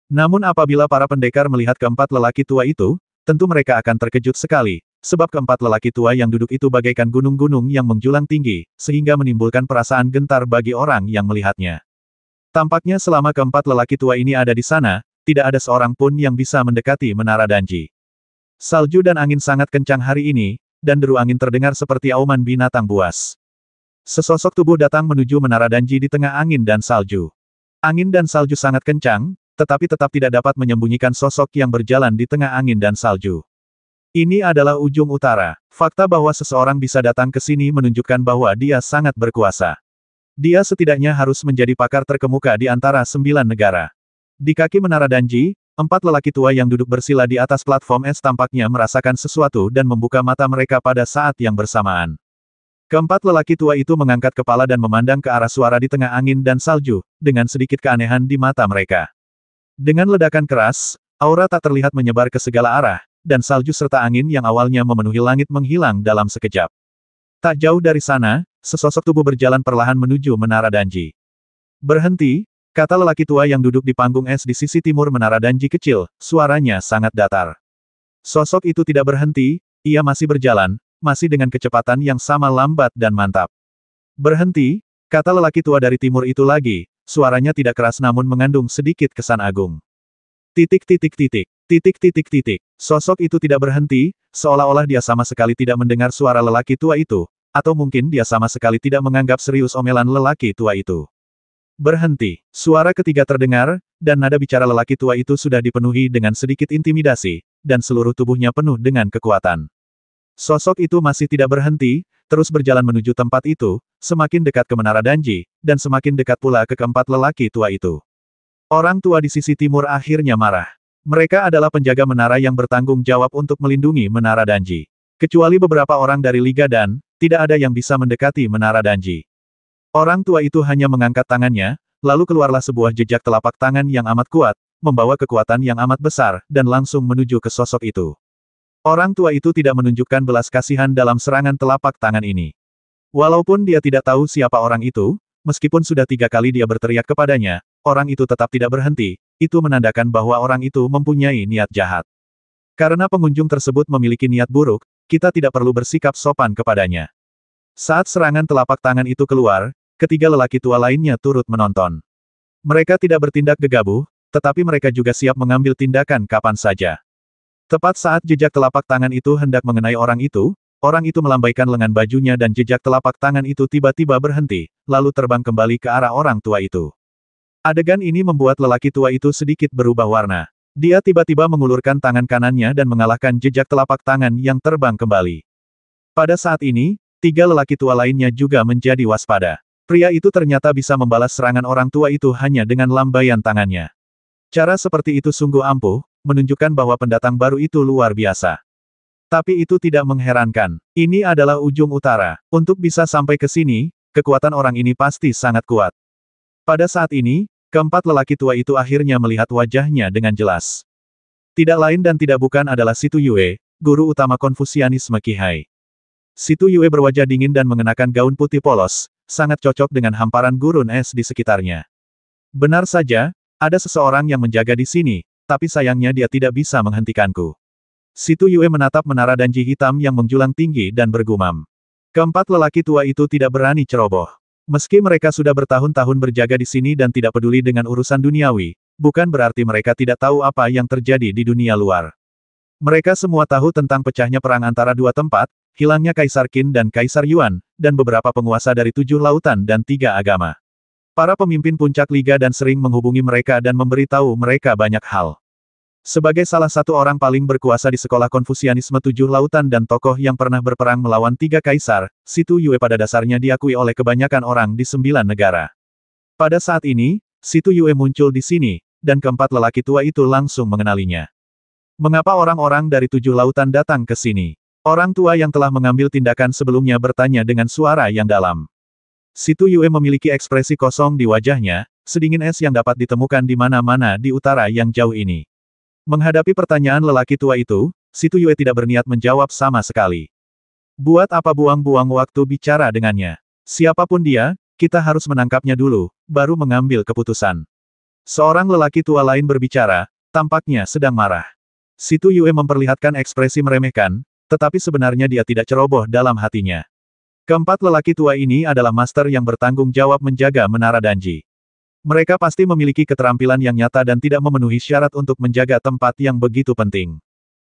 Namun apabila para pendekar melihat keempat lelaki tua itu, tentu mereka akan terkejut sekali, sebab keempat lelaki tua yang duduk itu bagaikan gunung-gunung yang menjulang tinggi, sehingga menimbulkan perasaan gentar bagi orang yang melihatnya. Tampaknya selama keempat lelaki tua ini ada di sana, tidak ada seorang pun yang bisa mendekati Menara Danji. Salju dan angin sangat kencang hari ini, dan deru angin terdengar seperti auman binatang buas. Sesosok tubuh datang menuju Menara Danji di tengah angin dan salju. Angin dan salju sangat kencang, tetapi tetap tidak dapat menyembunyikan sosok yang berjalan di tengah angin dan salju. Ini adalah ujung utara. Fakta bahwa seseorang bisa datang ke sini menunjukkan bahwa dia sangat berkuasa. Dia setidaknya harus menjadi pakar terkemuka di antara 9 negara. Di kaki Menara Danji, 4 lelaki tua yang duduk bersila di atas platform es tampaknya merasakan sesuatu dan membuka mata mereka pada saat yang bersamaan. Keempat lelaki tua itu mengangkat kepala dan memandang ke arah suara di tengah angin dan salju, dengan sedikit keanehan di mata mereka. Dengan ledakan keras, aura tak terlihat menyebar ke segala arah, dan salju serta angin yang awalnya memenuhi langit menghilang dalam sekejap. Tak jauh dari sana, sesosok tubuh berjalan perlahan menuju Menara Danji. Berhenti, kata lelaki tua yang duduk di panggung es di sisi timur Menara Danji kecil, suaranya sangat datar. Sosok itu tidak berhenti, ia masih berjalan, masih dengan kecepatan yang sama lambat dan mantap. Berhenti, kata lelaki tua dari timur itu lagi, suaranya tidak keras namun mengandung sedikit kesan agung. Titik titik titik, titik titik titik. Sosok itu tidak berhenti, seolah-olah dia sama sekali tidak mendengar suara lelaki tua itu, atau mungkin dia sama sekali tidak menganggap serius omelan lelaki tua itu. Berhenti. Suara ketiga terdengar, dan nada bicara lelaki tua itu sudah dipenuhi dengan sedikit intimidasi, dan seluruh tubuhnya penuh dengan kekuatan. Sosok itu masih tidak berhenti, terus berjalan menuju tempat itu, semakin dekat ke Menara Danji, dan semakin dekat pula ke keempat lelaki tua itu. Orang tua di sisi timur akhirnya marah. Mereka adalah penjaga menara yang bertanggung jawab untuk melindungi Menara Danji. Kecuali beberapa orang dari Liga Dan, tidak ada yang bisa mendekati Menara Danji. Orang tua itu hanya mengangkat tangannya, lalu keluarlah sebuah jejak telapak tangan yang amat kuat, membawa kekuatan yang amat besar, dan langsung menuju ke sosok itu. Orang tua itu tidak menunjukkan belas kasihan dalam serangan telapak tangan ini. Walaupun dia tidak tahu siapa orang itu, meskipun sudah 3 kali dia berteriak kepadanya, orang itu tetap tidak berhenti, itu menandakan bahwa orang itu mempunyai niat jahat. Karena pengunjung tersebut memiliki niat buruk, kita tidak perlu bersikap sopan kepadanya. Saat serangan telapak tangan itu keluar, ketiga lelaki tua lainnya turut menonton. Mereka tidak bertindak gegabah, tetapi mereka juga siap mengambil tindakan kapan saja. Tepat saat jejak telapak tangan itu hendak mengenai orang itu melambaikan lengan bajunya dan jejak telapak tangan itu tiba-tiba berhenti, lalu terbang kembali ke arah orang tua itu. Adegan ini membuat lelaki tua itu sedikit berubah warna. Dia tiba-tiba mengulurkan tangan kanannya dan mengalahkan jejak telapak tangan yang terbang kembali. Pada saat ini, 3 lelaki tua lainnya juga menjadi waspada. Pria itu ternyata bisa membalas serangan orang tua itu hanya dengan lambaian tangannya. Cara seperti itu sungguh ampuh, menunjukkan bahwa pendatang baru itu luar biasa. Tapi itu tidak mengherankan. Ini adalah ujung utara. Untuk bisa sampai ke sini, kekuatan orang ini pasti sangat kuat. Pada saat ini, keempat lelaki tua itu akhirnya melihat wajahnya dengan jelas. Tidak lain dan tidak bukan adalah Situ Yue, guru utama Konfusianisme Qihai. Situ Yue berwajah dingin dan mengenakan gaun putih polos, sangat cocok dengan hamparan gurun es di sekitarnya. Benar saja, ada seseorang yang menjaga di sini, tapi sayangnya dia tidak bisa menghentikanku. Situ Yue menatap Menara Danji hitam yang menjulang tinggi dan bergumam. Keempat lelaki tua itu tidak berani ceroboh. Meski mereka sudah bertahun-tahun berjaga di sini dan tidak peduli dengan urusan duniawi, bukan berarti mereka tidak tahu apa yang terjadi di dunia luar. Mereka semua tahu tentang pecahnya perang antara 2 tempat, hilangnya Kaisar Qin dan Kaisar Yuan, dan beberapa penguasa dari 7 lautan dan 3 agama. Para pemimpin puncak liga dan sering menghubungi mereka dan memberitahu mereka banyak hal. Sebagai salah satu orang paling berkuasa di sekolah Konfusianisme 7 lautan dan tokoh yang pernah berperang melawan 3 kaisar, Situ Yue pada dasarnya diakui oleh kebanyakan orang di 9 negara. Pada saat ini, Situ Yue muncul di sini, dan keempat lelaki tua itu langsung mengenalinya. Mengapa orang-orang dari 7 lautan datang ke sini? Orang tua yang telah mengambil tindakan sebelumnya bertanya dengan suara yang dalam. Situ Yue memiliki ekspresi kosong di wajahnya, sedingin es yang dapat ditemukan di mana-mana di utara yang jauh ini. Menghadapi pertanyaan lelaki tua itu, Situ Yue tidak berniat menjawab sama sekali. Buat apa buang-buang waktu bicara dengannya? Siapapun dia, kita harus menangkapnya dulu, baru mengambil keputusan. Seorang lelaki tua lain berbicara, tampaknya sedang marah. Situ Yue memperlihatkan ekspresi meremehkan, tetapi sebenarnya dia tidak ceroboh dalam hatinya. Keempat lelaki tua ini adalah master yang bertanggung jawab menjaga menara Danji. Mereka pasti memiliki keterampilan yang nyata dan tidak memenuhi syarat untuk menjaga tempat yang begitu penting.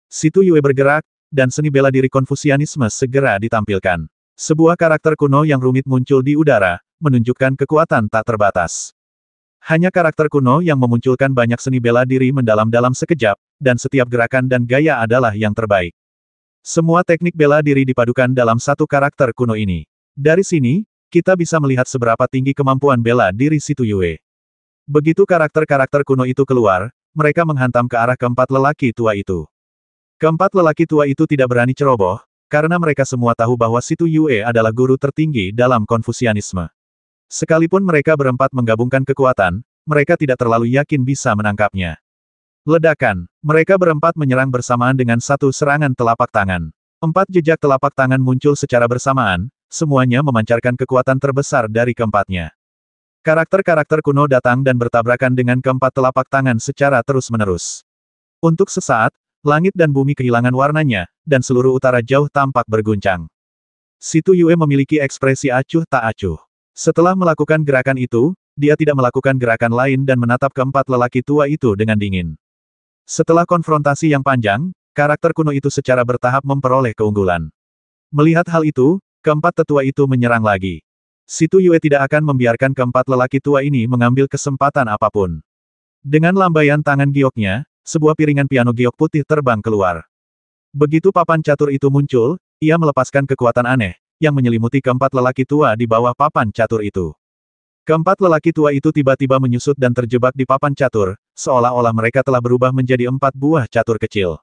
Situ Yue bergerak, dan seni bela diri Konfusianisme segera ditampilkan. Sebuah karakter kuno yang rumit muncul di udara, menunjukkan kekuatan tak terbatas. Hanya karakter kuno yang memunculkan banyak seni bela diri mendalam-dalam sekejap, dan setiap gerakan dan gaya adalah yang terbaik. Semua teknik bela diri dipadukan dalam satu karakter kuno ini. Dari sini, kita bisa melihat seberapa tinggi kemampuan bela diri Situ Yue. Begitu karakter-karakter kuno itu keluar, mereka menghantam ke arah keempat lelaki tua itu. Keempat lelaki tua itu tidak berani ceroboh, karena mereka semua tahu bahwa Situ Yue adalah guru tertinggi dalam Konfusianisme. Sekalipun mereka berempat menggabungkan kekuatan, mereka tidak terlalu yakin bisa menangkapnya. Ledakan, mereka berempat menyerang bersamaan dengan satu serangan telapak tangan. 4 jejak telapak tangan muncul secara bersamaan, semuanya memancarkan kekuatan terbesar dari keempatnya. Karakter-karakter kuno datang dan bertabrakan dengan keempat telapak tangan secara terus-menerus. Untuk sesaat, langit dan bumi kehilangan warnanya, dan seluruh utara jauh tampak berguncang. Situ Yue memiliki ekspresi acuh tak acuh. Setelah melakukan gerakan itu, dia tidak melakukan gerakan lain dan menatap keempat lelaki tua itu dengan dingin. Setelah konfrontasi yang panjang, karakter kuno itu secara bertahap memperoleh keunggulan. Melihat hal itu, keempat tetua itu menyerang lagi. Situ Yue tidak akan membiarkan keempat lelaki tua ini mengambil kesempatan apapun. Dengan lambaian tangan gioknya, sebuah piringan piano giok putih terbang keluar. Begitu papan catur itu muncul, ia melepaskan kekuatan aneh, yang menyelimuti keempat lelaki tua di bawah papan catur itu. Keempat lelaki tua itu tiba-tiba menyusut dan terjebak di papan catur, seolah-olah mereka telah berubah menjadi 4 buah catur kecil.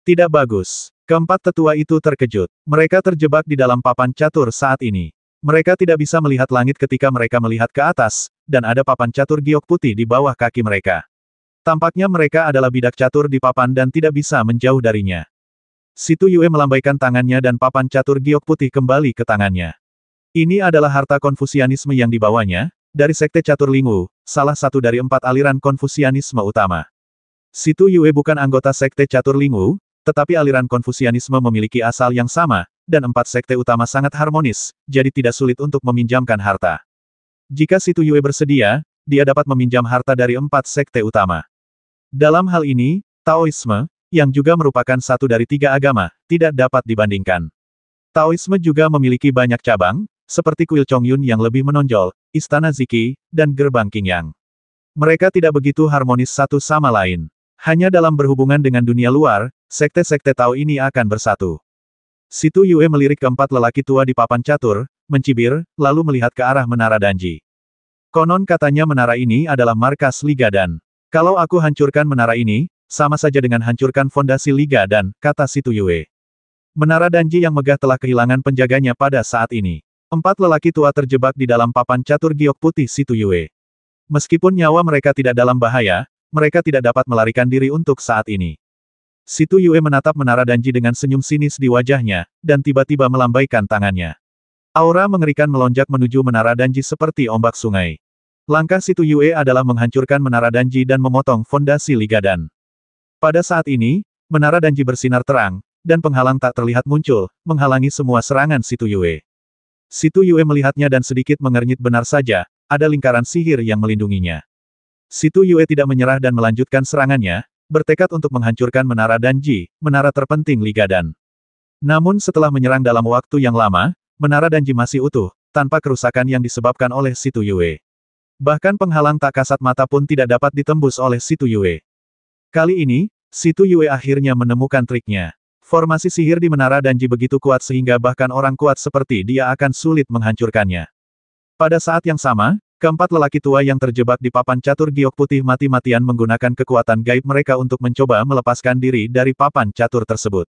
Tidak bagus. Keempat tetua itu terkejut. Mereka terjebak di dalam papan catur saat ini. Mereka tidak bisa melihat langit ketika mereka melihat ke atas, dan ada papan catur giok putih di bawah kaki mereka. Tampaknya mereka adalah bidak catur di papan dan tidak bisa menjauh darinya. Situ Yue melambaikan tangannya dan papan catur giok putih kembali ke tangannya. Ini adalah harta Konfusianisme yang dibawanya, dari Sekte Catur Lingwu, salah satu dari 4 aliran Konfusianisme utama. Situ Yue bukan anggota Sekte Catur Lingwu, tetapi aliran Konfusianisme memiliki asal yang sama, dan 4 sekte utama sangat harmonis, jadi tidak sulit untuk meminjamkan harta. Jika Situ Yue bersedia, dia dapat meminjam harta dari 4 sekte utama. Dalam hal ini, Taoisme, yang juga merupakan satu dari 3 agama, tidak dapat dibandingkan. Taoisme juga memiliki banyak cabang, seperti kuil Chongyun yang lebih menonjol, Istana Ziki, dan Gerbang Qingyang. Mereka tidak begitu harmonis satu sama lain. Hanya dalam berhubungan dengan dunia luar, sekte-sekte Tao ini akan bersatu. Situ Yue melirik keempat lelaki tua di papan catur, mencibir, lalu melihat ke arah menara Danji. Konon katanya menara ini adalah markas Liga Dan. Kalau aku hancurkan menara ini, sama saja dengan hancurkan fondasi Liga Dan, kata Situ Yue. Menara Danji yang megah telah kehilangan penjaganya pada saat ini. 4 lelaki tua terjebak di dalam papan catur giok putih Situ Yue. Meskipun nyawa mereka tidak dalam bahaya, mereka tidak dapat melarikan diri untuk saat ini. Situ Yue menatap menara Danji dengan senyum sinis di wajahnya, dan tiba-tiba melambaikan tangannya. Aura mengerikan melonjak menuju menara Danji seperti ombak sungai. Langkah Situ Yue adalah menghancurkan menara Danji dan memotong fondasi Liga Dan. Pada saat ini, menara Danji bersinar terang, dan penghalang tak terlihat muncul, menghalangi semua serangan Situ Yue. Situ Yue melihatnya dan sedikit mengernyit benar saja, ada lingkaran sihir yang melindunginya. Situ Yue tidak menyerah dan melanjutkan serangannya, bertekad untuk menghancurkan menara Danji, menara terpenting Liga Dan. Namun setelah menyerang dalam waktu yang lama, menara Danji masih utuh, tanpa kerusakan yang disebabkan oleh Situ Yue. Bahkan penghalang tak kasat mata pun tidak dapat ditembus oleh Situ Yue. Kali ini, Situ Yue akhirnya menemukan triknya. Formasi sihir di menara Danji begitu kuat sehingga bahkan orang kuat seperti dia akan sulit menghancurkannya. Pada saat yang sama, Keempat lelaki tua yang terjebak di papan catur giok putih mati-matian menggunakan kekuatan gaib mereka untuk mencoba melepaskan diri dari papan catur tersebut.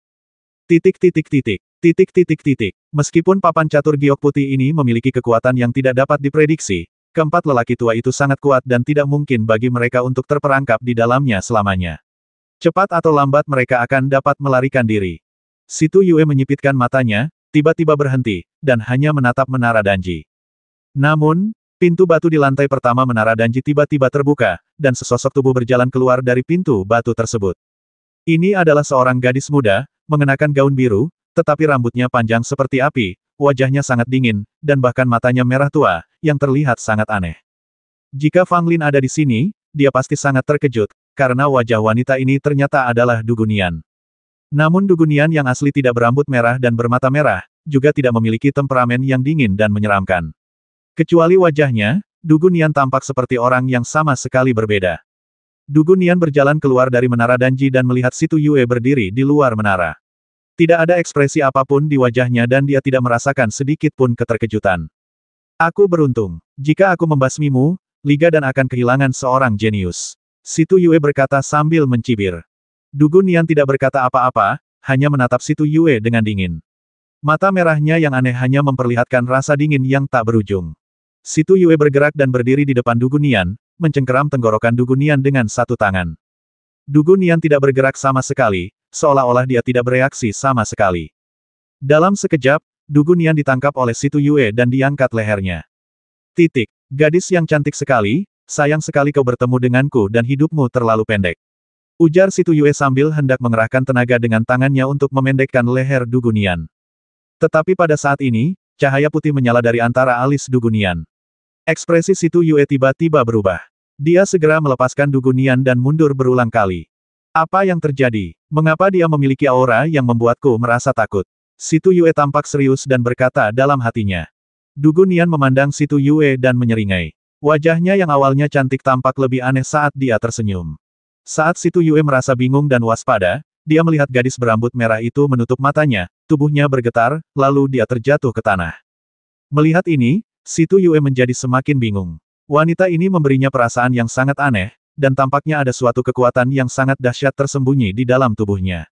Titik titik titik. Titik titik titik. Meskipun papan catur giok putih ini memiliki kekuatan yang tidak dapat diprediksi, keempat lelaki tua itu sangat kuat dan tidak mungkin bagi mereka untuk terperangkap di dalamnya selamanya. Cepat atau lambat mereka akan dapat melarikan diri. Situ Yue menyipitkan matanya, tiba-tiba berhenti, dan hanya menatap menara Danji. Namun, pintu batu di lantai pertama menara Danji tiba-tiba terbuka, dan sesosok tubuh berjalan keluar dari pintu batu tersebut. Ini adalah seorang gadis muda, mengenakan gaun biru, tetapi rambutnya panjang seperti api, wajahnya sangat dingin, dan bahkan matanya merah tua, yang terlihat sangat aneh. Jika Fang Lin ada di sini, dia pasti sangat terkejut, karena wajah wanita ini ternyata adalah Du Gunian. Namun Du Gunian yang asli tidak berambut merah dan bermata merah, juga tidak memiliki temperamen yang dingin dan menyeramkan. Kecuali wajahnya, Du Gunian tampak seperti orang yang sama sekali berbeda. Du Gunian berjalan keluar dari menara Danji dan melihat Situ Yue berdiri di luar menara. Tidak ada ekspresi apapun di wajahnya dan dia tidak merasakan sedikit pun keterkejutan. Aku beruntung. Jika aku membasmimu, Liga dan akan kehilangan seorang jenius. Situ Yue berkata sambil mencibir. Du Gunian tidak berkata apa-apa, hanya menatap Situ Yue dengan dingin. Mata merahnya yang aneh hanya memperlihatkan rasa dingin yang tak berujung. Situ Yue bergerak dan berdiri di depan Du Gunian, mencengkeram tenggorokan Du Gunian dengan satu tangan. Du Gunian tidak bergerak sama sekali, seolah-olah dia tidak bereaksi sama sekali. Dalam sekejap, Du Gunian ditangkap oleh Situ Yue dan diangkat lehernya. Titik. Gadis yang cantik sekali, sayang sekali kau bertemu denganku dan hidupmu terlalu pendek. Ujar Situ Yue sambil hendak mengerahkan tenaga dengan tangannya untuk memendekkan leher Du Gunian. Tetapi pada saat ini, cahaya putih menyala dari antara alis Du Gunian. Ekspresi Situ Yue tiba-tiba berubah. Dia segera melepaskan Du Gunian dan mundur berulang kali. Apa yang terjadi? Mengapa dia memiliki aura yang membuatku merasa takut? Situ Yue tampak serius dan berkata dalam hatinya. Du Gunian memandang Situ Yue dan menyeringai. Wajahnya yang awalnya cantik tampak lebih aneh saat dia tersenyum. Saat Situ Yue merasa bingung dan waspada, dia melihat gadis berambut merah itu menutup matanya, tubuhnya bergetar, lalu dia terjatuh ke tanah. Melihat ini, Situ Yue menjadi semakin bingung. Wanita ini memberinya perasaan yang sangat aneh, dan tampaknya ada suatu kekuatan yang sangat dahsyat tersembunyi di dalam tubuhnya.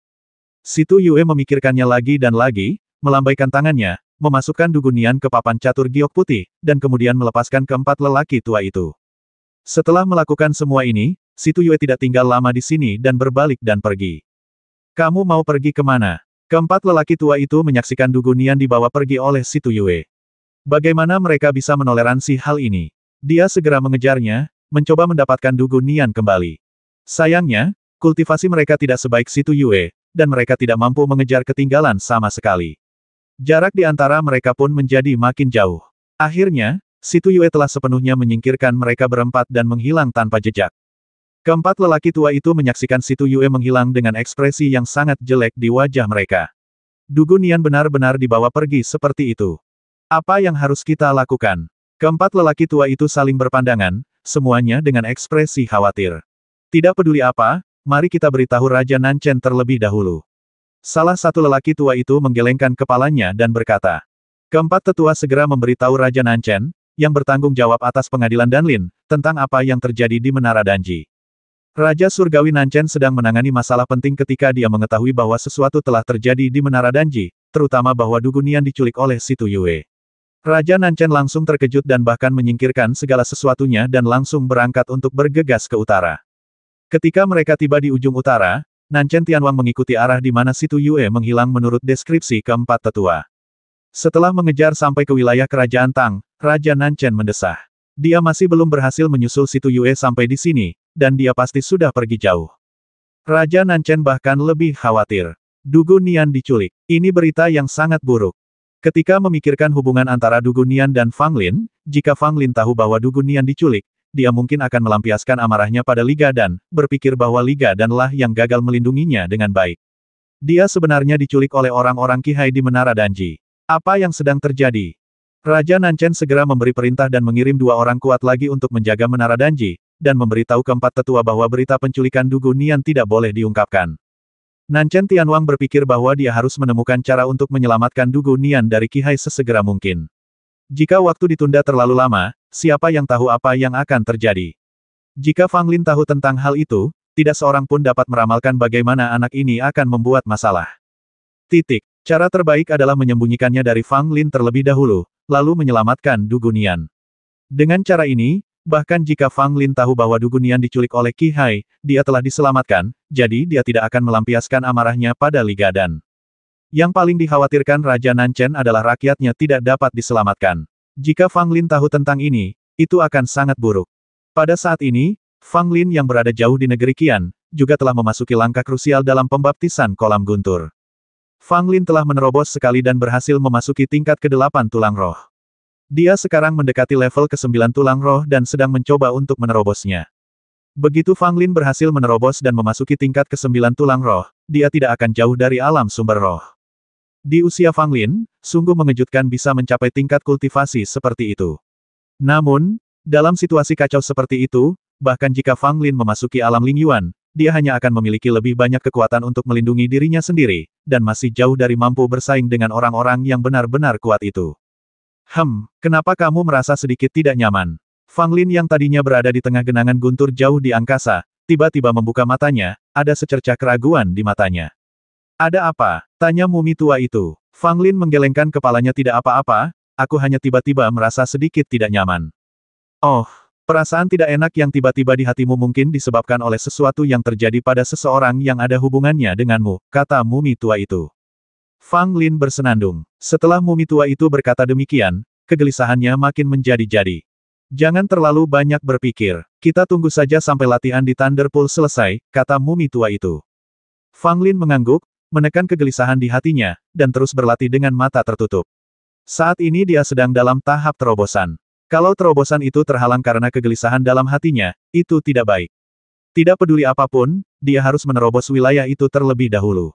Situ Yue memikirkannya lagi dan lagi, melambaikan tangannya, memasukkan Du Gunian ke papan catur giok putih, dan kemudian melepaskan keempat lelaki tua itu. Setelah melakukan semua ini, Situ Yue tidak tinggal lama di sini dan berbalik dan pergi. Kamu mau pergi kemana? Keempat lelaki tua itu menyaksikan Du Gunian dibawa pergi oleh Situ Yue. Bagaimana mereka bisa menoleransi hal ini? Dia segera mengejarnya, mencoba mendapatkan Du Gunian kembali. Sayangnya, kultivasi mereka tidak sebaik Situ Yue, dan mereka tidak mampu mengejar ketinggalan sama sekali. Jarak di antara mereka pun menjadi makin jauh. Akhirnya, Situ Yue telah sepenuhnya menyingkirkan mereka berempat dan menghilang tanpa jejak. Keempat lelaki tua itu menyaksikan Situ Yue menghilang dengan ekspresi yang sangat jelek di wajah mereka. Du Gunian benar-benar dibawa pergi seperti itu. Apa yang harus kita lakukan? Keempat lelaki tua itu saling berpandangan, semuanya dengan ekspresi khawatir. Tidak peduli apa, mari kita beritahu Raja Nanchen terlebih dahulu. Salah satu lelaki tua itu menggelengkan kepalanya dan berkata. Keempat tetua segera memberitahu Raja Nanchen, yang bertanggung jawab atas pengadilan Danlin, tentang apa yang terjadi di Menara Danji. Raja Surgawi Nanchen sedang menangani masalah penting ketika dia mengetahui bahwa sesuatu telah terjadi di Menara Danji, terutama bahwa Du Gunian diculik oleh Situ Yue. Raja Nanchen langsung terkejut dan bahkan menyingkirkan segala sesuatunya dan langsung berangkat untuk bergegas ke utara. Ketika mereka tiba di ujung utara, Nanchen Tianwang mengikuti arah di mana Situ Yue menghilang menurut deskripsi keempat tetua. Setelah mengejar sampai ke wilayah kerajaan Tang, Raja Nanchen mendesah. Dia masih belum berhasil menyusul Situ Yue sampai di sini, dan dia pasti sudah pergi jauh. Raja Nanchen bahkan lebih khawatir. Du Gunian diculik. Ini berita yang sangat buruk. Ketika memikirkan hubungan antara Du Gunian dan Fang Lin, jika Fang Lin tahu bahwa Du Gunian diculik, dia mungkin akan melampiaskan amarahnya pada Liga Dan, berpikir bahwa Liga Dan lah yang gagal melindunginya dengan baik. Dia sebenarnya diculik oleh orang-orang Qihai di Menara Danji. Apa yang sedang terjadi? Raja Nanchen segera memberi perintah dan mengirim 2 orang kuat lagi untuk menjaga Menara Danji, dan memberitahu keempat tetua bahwa berita penculikan Du Gunian tidak boleh diungkapkan. Nanchen Tianwang berpikir bahwa dia harus menemukan cara untuk menyelamatkan Du Gunian dari Qihai sesegera mungkin. Jika waktu ditunda terlalu lama, siapa yang tahu apa yang akan terjadi. Jika Fang Lin tahu tentang hal itu, tidak seorang pun dapat meramalkan bagaimana anak ini akan membuat masalah. Cara terbaik adalah menyembunyikannya dari Fang Lin terlebih dahulu, lalu menyelamatkan Du Gunian. Dengan cara ini, bahkan jika Fang Lin tahu bahwa Du Gunian diculik oleh Qi Hai, dia telah diselamatkan, jadi dia tidak akan melampiaskan amarahnya pada Li Gadan. Yang paling dikhawatirkan Raja Nanchen adalah rakyatnya tidak dapat diselamatkan. Jika Fang Lin tahu tentang ini, itu akan sangat buruk. Pada saat ini, Fang Lin yang berada jauh di negeri Qian, juga telah memasuki langkah krusial dalam pembaptisan kolam guntur. Fang Lin telah menerobos sekali dan berhasil memasuki tingkat ke-8 tulang roh. Dia sekarang mendekati level ke-9 tulang roh dan sedang mencoba untuk menerobosnya. Begitu Fang Lin berhasil menerobos dan memasuki tingkat ke-9 tulang roh, dia tidak akan jauh dari alam sumber roh. Di usia Fang Lin, sungguh mengejutkan bisa mencapai tingkat kultivasi seperti itu. Namun, dalam situasi kacau seperti itu, bahkan jika Fang Lin memasuki alam Ling Yuan, dia hanya akan memiliki lebih banyak kekuatan untuk melindungi dirinya sendiri, dan masih jauh dari mampu bersaing dengan orang-orang yang benar-benar kuat itu. Kenapa kamu merasa sedikit tidak nyaman? Fang Lin yang tadinya berada di tengah genangan guntur jauh di angkasa, tiba-tiba membuka matanya, ada secercah keraguan di matanya. Ada apa? Tanya mumi tua itu. Fang Lin menggelengkan kepalanya. Tidak apa-apa, aku hanya tiba-tiba merasa sedikit tidak nyaman. Oh, perasaan tidak enak yang tiba-tiba di hatimu mungkin disebabkan oleh sesuatu yang terjadi pada seseorang yang ada hubungannya denganmu, kata mumi tua itu. Fang Lin bersenandung. Setelah mumi tua itu berkata demikian, kegelisahannya makin menjadi-jadi. Jangan terlalu banyak berpikir. Kita tunggu saja sampai latihan di Thunder Pool selesai, kata mumi tua itu. Fang Lin mengangguk, menekan kegelisahan di hatinya, dan terus berlatih dengan mata tertutup. Saat ini dia sedang dalam tahap terobosan. Kalau terobosan itu terhalang karena kegelisahan dalam hatinya, itu tidak baik. Tidak peduli apapun, dia harus menerobos wilayah itu terlebih dahulu.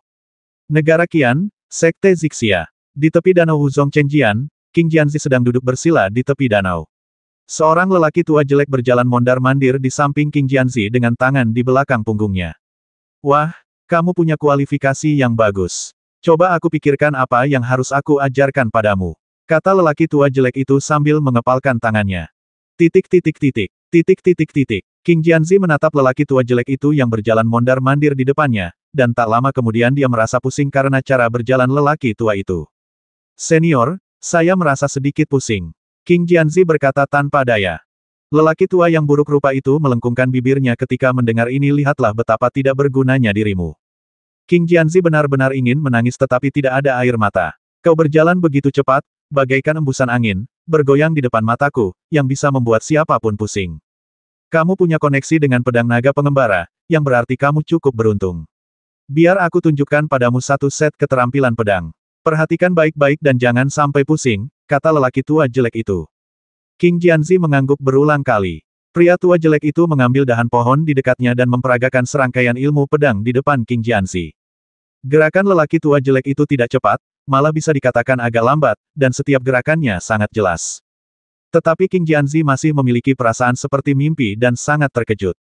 Negara Qian, Sekte Zixia. Di tepi danau Wuzong Chenjian, King Jianzi sedang duduk bersila di tepi danau. Seorang lelaki tua jelek berjalan mondar-mandir di samping King Jianzi dengan tangan di belakang punggungnya. Wah, kamu punya kualifikasi yang bagus. Coba aku pikirkan apa yang harus aku ajarkan padamu. Kata lelaki tua jelek itu sambil mengepalkan tangannya. King Jianzi menatap lelaki tua jelek itu yang berjalan mondar-mandir di depannya, dan tak lama kemudian dia merasa pusing karena cara berjalan lelaki tua itu. Senior, saya merasa sedikit pusing. King Jianzi berkata tanpa daya. Lelaki tua yang buruk rupa itu melengkungkan bibirnya ketika mendengar ini. Lihatlah betapa tidak bergunanya dirimu. King Jianzi benar-benar ingin menangis tetapi tidak ada air mata. Kau berjalan begitu cepat, bagaikan embusan angin, bergoyang di depan mataku, yang bisa membuat siapapun pusing. Kamu punya koneksi dengan pedang naga pengembara, yang berarti kamu cukup beruntung. Biar aku tunjukkan padamu satu set keterampilan pedang. Perhatikan baik-baik dan jangan sampai pusing, kata lelaki tua jelek itu. King Jianzi mengangguk berulang kali. Pria tua jelek itu mengambil dahan pohon di dekatnya dan memperagakan serangkaian ilmu pedang di depan King Jianzi. Gerakan lelaki tua jelek itu tidak cepat, malah bisa dikatakan agak lambat, dan setiap gerakannya sangat jelas. Tetapi King Jianzi masih memiliki perasaan seperti mimpi dan sangat terkejut.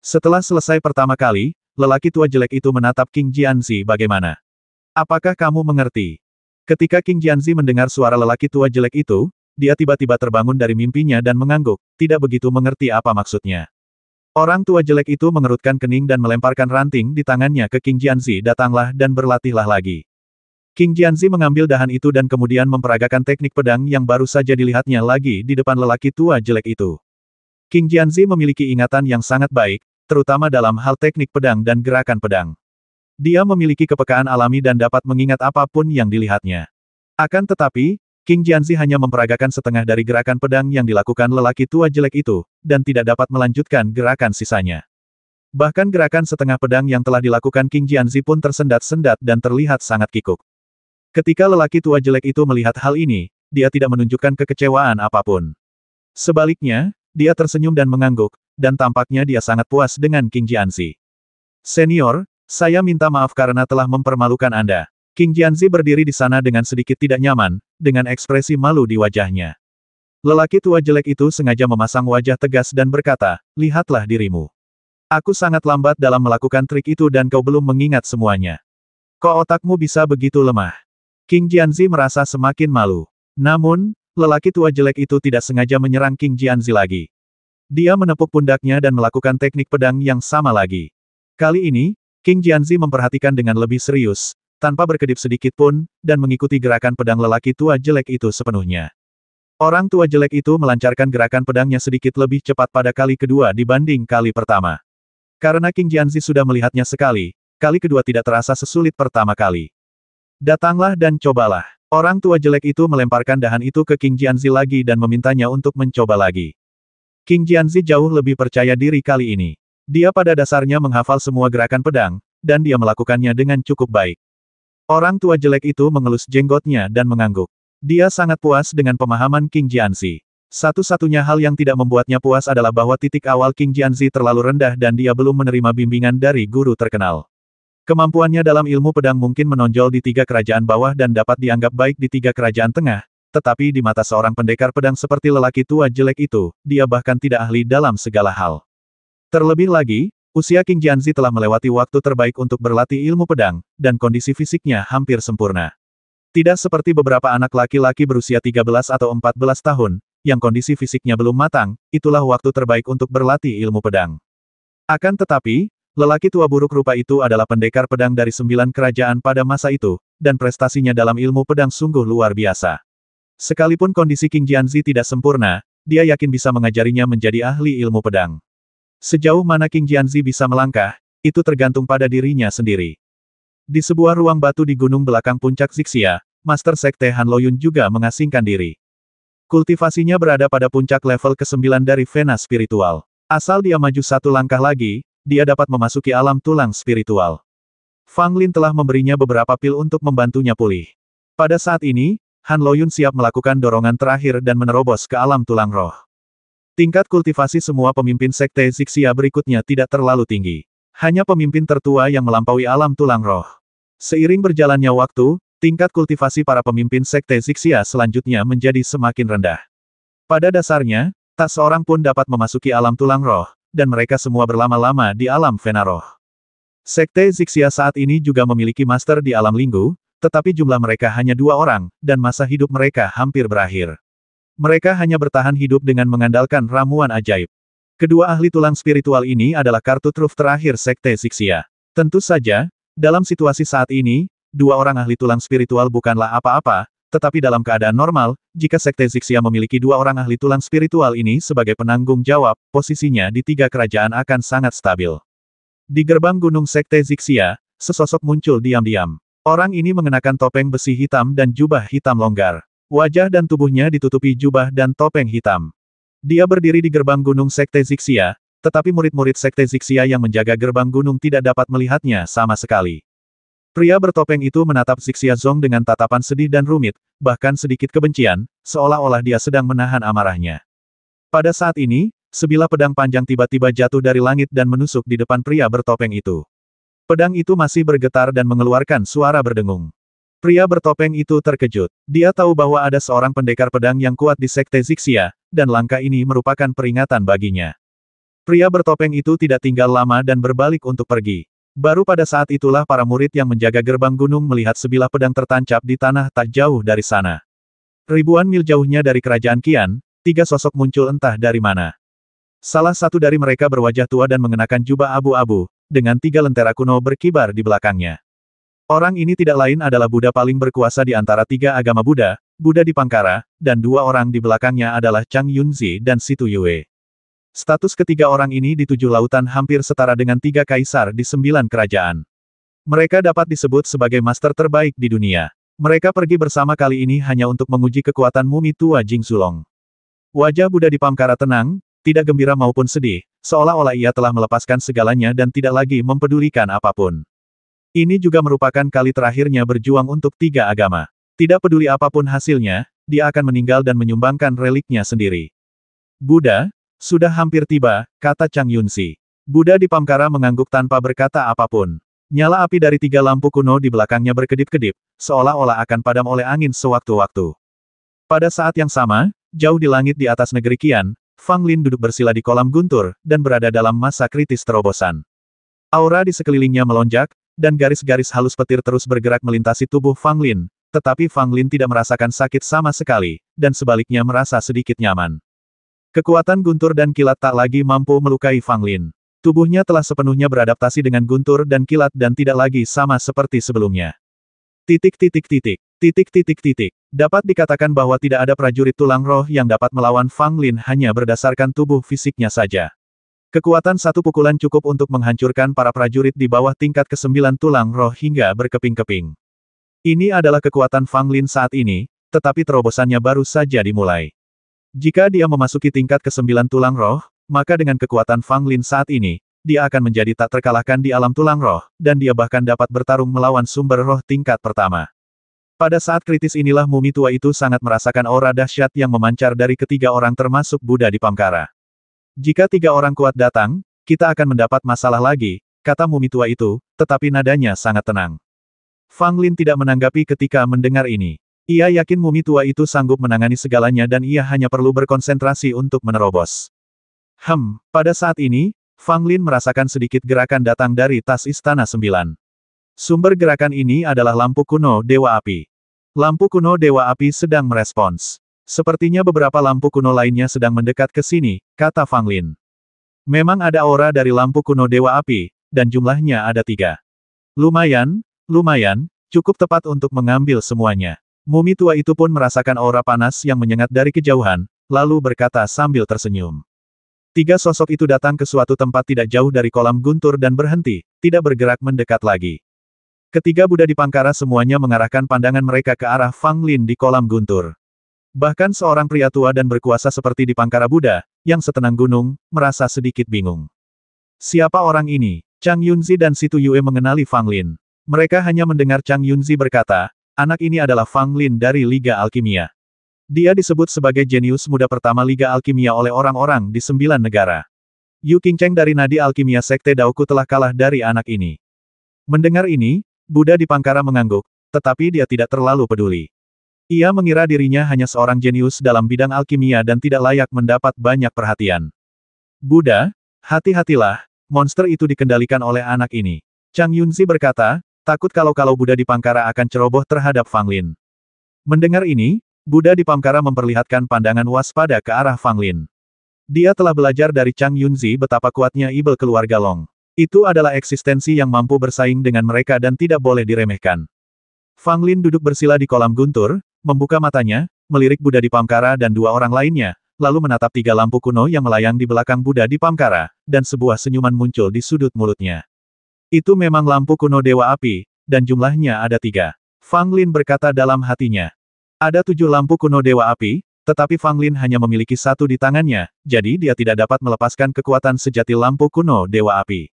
Setelah selesai pertama kali, lelaki tua jelek itu menatap King Jianzi. Bagaimana? Apakah kamu mengerti? Ketika King Jianzi mendengar suara lelaki tua jelek itu, dia tiba-tiba terbangun dari mimpinya dan mengangguk, tidak begitu mengerti apa maksudnya. Orang tua jelek itu mengerutkan kening dan melemparkan ranting di tangannya ke King Jianzi. Datanglah dan berlatihlah lagi. King Jianzi mengambil dahan itu dan kemudian memperagakan teknik pedang yang baru saja dilihatnya lagi di depan lelaki tua jelek itu. King Jianzi memiliki ingatan yang sangat baik, terutama dalam hal teknik pedang dan gerakan pedang. Dia memiliki kepekaan alami dan dapat mengingat apapun yang dilihatnya. Akan tetapi, King Jianzi hanya memperagakan setengah dari gerakan pedang yang dilakukan lelaki tua jelek itu, dan tidak dapat melanjutkan gerakan sisanya. Bahkan gerakan setengah pedang yang telah dilakukan King Jianzi pun tersendat-sendat dan terlihat sangat kikuk. Ketika lelaki tua jelek itu melihat hal ini, dia tidak menunjukkan kekecewaan apapun. Sebaliknya, dia tersenyum dan mengangguk, dan tampaknya dia sangat puas dengan King Jianzi. Senior, saya minta maaf karena telah mempermalukan Anda. King Jianzi berdiri di sana dengan sedikit tidak nyaman, dengan ekspresi malu di wajahnya. Lelaki tua jelek itu sengaja memasang wajah tegas dan berkata, lihatlah dirimu. Aku sangat lambat dalam melakukan trik itu dan kau belum mengingat semuanya. Kok otakmu bisa begitu lemah? King Jianzi merasa semakin malu. Namun, lelaki tua jelek itu tidak sengaja menyerang King Jianzi lagi. Dia menepuk pundaknya dan melakukan teknik pedang yang sama lagi. Kali ini, King Jianzi memperhatikan dengan lebih serius, tanpa berkedip sedikit pun, dan mengikuti gerakan pedang lelaki tua jelek itu sepenuhnya. Orang tua jelek itu melancarkan gerakan pedangnya sedikit lebih cepat pada kali kedua dibanding kali pertama. Karena King Jianzi sudah melihatnya sekali, kali kedua tidak terasa sesulit pertama kali. Datanglah dan cobalah. Orang tua jelek itu melemparkan dahan itu ke King Jianzi lagi dan memintanya untuk mencoba lagi. King Jianzi jauh lebih percaya diri kali ini. Dia pada dasarnya menghafal semua gerakan pedang, dan dia melakukannya dengan cukup baik. Orang tua jelek itu mengelus jenggotnya dan mengangguk. Dia sangat puas dengan pemahaman King Jianzi. Satu-satunya hal yang tidak membuatnya puas adalah bahwa titik awal King Jianzi terlalu rendah dan dia belum menerima bimbingan dari guru terkenal. Kemampuannya dalam ilmu pedang mungkin menonjol di 3 kerajaan bawah dan dapat dianggap baik di 3 kerajaan tengah, tetapi di mata seorang pendekar pedang seperti lelaki tua jelek itu, dia bahkan tidak ahli dalam segala hal. Terlebih lagi, usia King Jianzi telah melewati waktu terbaik untuk berlatih ilmu pedang, dan kondisi fisiknya hampir sempurna. Tidak seperti beberapa anak laki-laki berusia 13 atau 14 tahun, yang kondisi fisiknya belum matang, itulah waktu terbaik untuk berlatih ilmu pedang. Akan tetapi, lelaki tua buruk rupa itu adalah pendekar pedang dari 9 kerajaan pada masa itu, dan prestasinya dalam ilmu pedang sungguh luar biasa. Sekalipun kondisi King Jianzi tidak sempurna, dia yakin bisa mengajarinya menjadi ahli ilmu pedang. Sejauh mana King Jianzi bisa melangkah, itu tergantung pada dirinya sendiri. Di sebuah ruang batu di gunung belakang puncak Xixia, Master Sekte Han Loyun juga mengasingkan diri. Kultivasinya berada pada puncak level ke-9 dari Vena Spiritual. Asal dia maju 1 langkah lagi, dia dapat memasuki alam tulang spiritual. Fang Lin telah memberinya beberapa pil untuk membantunya pulih. Pada saat ini, Han Loyun siap melakukan dorongan terakhir dan menerobos ke alam tulang roh. Tingkat kultivasi semua pemimpin Sekte Xixia berikutnya tidak terlalu tinggi. Hanya pemimpin tertua yang melampaui alam tulang roh. Seiring berjalannya waktu, tingkat kultivasi para pemimpin Sekte Xixia selanjutnya menjadi semakin rendah. Pada dasarnya, tak seorang pun dapat memasuki alam tulang roh, dan mereka semua berlama-lama di alam Vena roh. Sekte Xixia saat ini juga memiliki master di alam Linggu, tetapi jumlah mereka hanya 2 orang, dan masa hidup mereka hampir berakhir. Mereka hanya bertahan hidup dengan mengandalkan ramuan ajaib. Kedua ahli tulang spiritual ini adalah kartu truf terakhir Sekte Xixia. Tentu saja, dalam situasi saat ini, 2 orang ahli tulang spiritual bukanlah apa-apa, tetapi dalam keadaan normal, jika Sekte Xixia memiliki 2 orang ahli tulang spiritual ini sebagai penanggung jawab, posisinya di 3 kerajaan akan sangat stabil. Di gerbang gunung Sekte Xixia, sesosok muncul diam-diam. Orang ini mengenakan topeng besi hitam dan jubah hitam longgar. Wajah dan tubuhnya ditutupi jubah dan topeng hitam. Dia berdiri di gerbang gunung Sekte Xixia, tetapi murid-murid Sekte Xixia yang menjaga gerbang gunung tidak dapat melihatnya sama sekali. Pria bertopeng itu menatap Xixia Zong dengan tatapan sedih dan rumit, bahkan sedikit kebencian, seolah-olah dia sedang menahan amarahnya. Pada saat ini, sebilah pedang panjang tiba-tiba jatuh dari langit dan menusuk di depan pria bertopeng itu. Pedang itu masih bergetar dan mengeluarkan suara berdengung. Pria bertopeng itu terkejut. Dia tahu bahwa ada seorang pendekar pedang yang kuat di Sekte Xixia, dan langkah ini merupakan peringatan baginya. Pria bertopeng itu tidak tinggal lama dan berbalik untuk pergi. Baru pada saat itulah para murid yang menjaga gerbang gunung melihat sebilah pedang tertancap di tanah tak jauh dari sana. Ribuan mil jauhnya dari kerajaan Qian, 3 sosok muncul entah dari mana. Salah satu dari mereka berwajah tua dan mengenakan jubah abu-abu, dengan 3 lentera kuno berkibar di belakangnya. Orang ini tidak lain adalah Buddha paling berkuasa di antara 3 agama Buddha, Buddha Dipangkara, dan 2 orang di belakangnya adalah Chang Yunzi dan Situ Yue. Status ketiga orang ini di 7 lautan hampir setara dengan 3 kaisar di 9 kerajaan. Mereka dapat disebut sebagai master terbaik di dunia. Mereka pergi bersama kali ini hanya untuk menguji kekuatan mumi tua Jing Sulong. Wajah Buddha Dipangkara tenang, tidak gembira maupun sedih, seolah-olah ia telah melepaskan segalanya dan tidak lagi mempedulikan apapun. Ini juga merupakan kali terakhirnya berjuang untuk 3 agama. Tidak peduli apapun hasilnya, dia akan meninggal dan menyumbangkan reliknya sendiri. Buddha, sudah hampir tiba, kata Chang Yunzi. Buddha Dipangkara mengangguk tanpa berkata apapun. Nyala api dari 3 lampu kuno di belakangnya berkedip-kedip, seolah-olah akan padam oleh angin sewaktu-waktu. Pada saat yang sama, jauh di langit di atas negeri Qian, Fang Lin duduk bersila di kolam guntur, dan berada dalam masa kritis terobosan. Aura di sekelilingnya melonjak, dan garis-garis halus petir terus bergerak melintasi tubuh Fang Lin, tetapi Fang Lin tidak merasakan sakit sama sekali, dan sebaliknya merasa sedikit nyaman. Kekuatan guntur dan kilat tak lagi mampu melukai Fang Lin. Tubuhnya telah sepenuhnya beradaptasi dengan guntur dan kilat dan tidak lagi sama seperti sebelumnya. Titik. Dapat dikatakan bahwa tidak ada prajurit tulang roh yang dapat melawan Fang Lin hanya berdasarkan tubuh fisiknya saja. Kekuatan satu pukulan cukup untuk menghancurkan para prajurit di bawah tingkat ke-9 tulang roh hingga berkeping-keping. Ini adalah kekuatan Fang Lin saat ini, tetapi terobosannya baru saja dimulai. Jika dia memasuki tingkat ke-9 tulang roh, maka dengan kekuatan Fang Lin saat ini, dia akan menjadi tak terkalahkan di alam tulang roh, dan dia bahkan dapat bertarung melawan sumber roh tingkat pertama. Pada saat kritis inilah mumi tua itu sangat merasakan aura dahsyat yang memancar dari ketiga orang termasuk Buddha Dipamkara. Jika tiga orang kuat datang, kita akan mendapat masalah lagi, kata mumi tua itu, tetapi nadanya sangat tenang. Fang Lin tidak menanggapi ketika mendengar ini. Ia yakin mumi tua itu sanggup menangani segalanya dan ia hanya perlu berkonsentrasi untuk menerobos. Pada saat ini, Fang Lin merasakan sedikit gerakan datang dari tas Istana 9. Sumber gerakan ini adalah lampu kuno Dewa Api. Lampu kuno Dewa Api sedang merespons. Sepertinya beberapa lampu kuno lainnya sedang mendekat ke sini, kata Fang Lin. Memang ada aura dari lampu kuno Dewa Api, dan jumlahnya ada 3. Lumayan, cukup tepat untuk mengambil semuanya. Mumi tua itu pun merasakan aura panas yang menyengat dari kejauhan, lalu berkata sambil tersenyum. 3 sosok itu datang ke suatu tempat tidak jauh dari kolam guntur dan berhenti, tidak bergerak mendekat lagi. Ketiga Buddha Dipamkara semuanya mengarahkan pandangan mereka ke arah Fang Lin di kolam guntur. Bahkan seorang pria tua dan berkuasa seperti Dipamkara Buddha, yang setenang gunung, merasa sedikit bingung. Siapa orang ini? Chang Yunzi dan Situ Yue mengenali Fang Lin. Mereka hanya mendengar Chang Yunzi berkata, anak ini adalah Fang Lin dari Liga Alkimia. Dia disebut sebagai jenius muda pertama Liga Alkimia oleh orang-orang di 9 negara. Yu Qingcheng dari Nadi Alkimia Sekte Daoku telah kalah dari anak ini. Mendengar ini, Buddha Dipamkara mengangguk, tetapi dia tidak terlalu peduli. Ia mengira dirinya hanya seorang jenius dalam bidang alkimia dan tidak layak mendapat banyak perhatian. Buddha, hati-hatilah, monster itu dikendalikan oleh anak ini. Chang Yunzi berkata, takut kalau Buddha Dipamkara akan ceroboh terhadap Fang Lin. Mendengar ini, Buddha Dipamkara memperlihatkan pandangan waspada ke arah Fang Lin. Dia telah belajar dari Chang Yunzi betapa kuatnya ibel keluarga Long. Itu adalah eksistensi yang mampu bersaing dengan mereka dan tidak boleh diremehkan. Fang Lin duduk bersila di kolam guntur, membuka matanya, melirik Buddha Dipamkara dan 2 orang lainnya, lalu menatap 3 lampu kuno yang melayang di belakang Buddha Dipamkara, dan sebuah senyuman muncul di sudut mulutnya. Itu memang lampu kuno Dewa Api, dan jumlahnya ada 3. Fang Lin berkata dalam hatinya. Ada 7 lampu kuno Dewa Api, tetapi Fang Lin hanya memiliki 1 di tangannya, jadi dia tidak dapat melepaskan kekuatan sejati lampu kuno Dewa Api.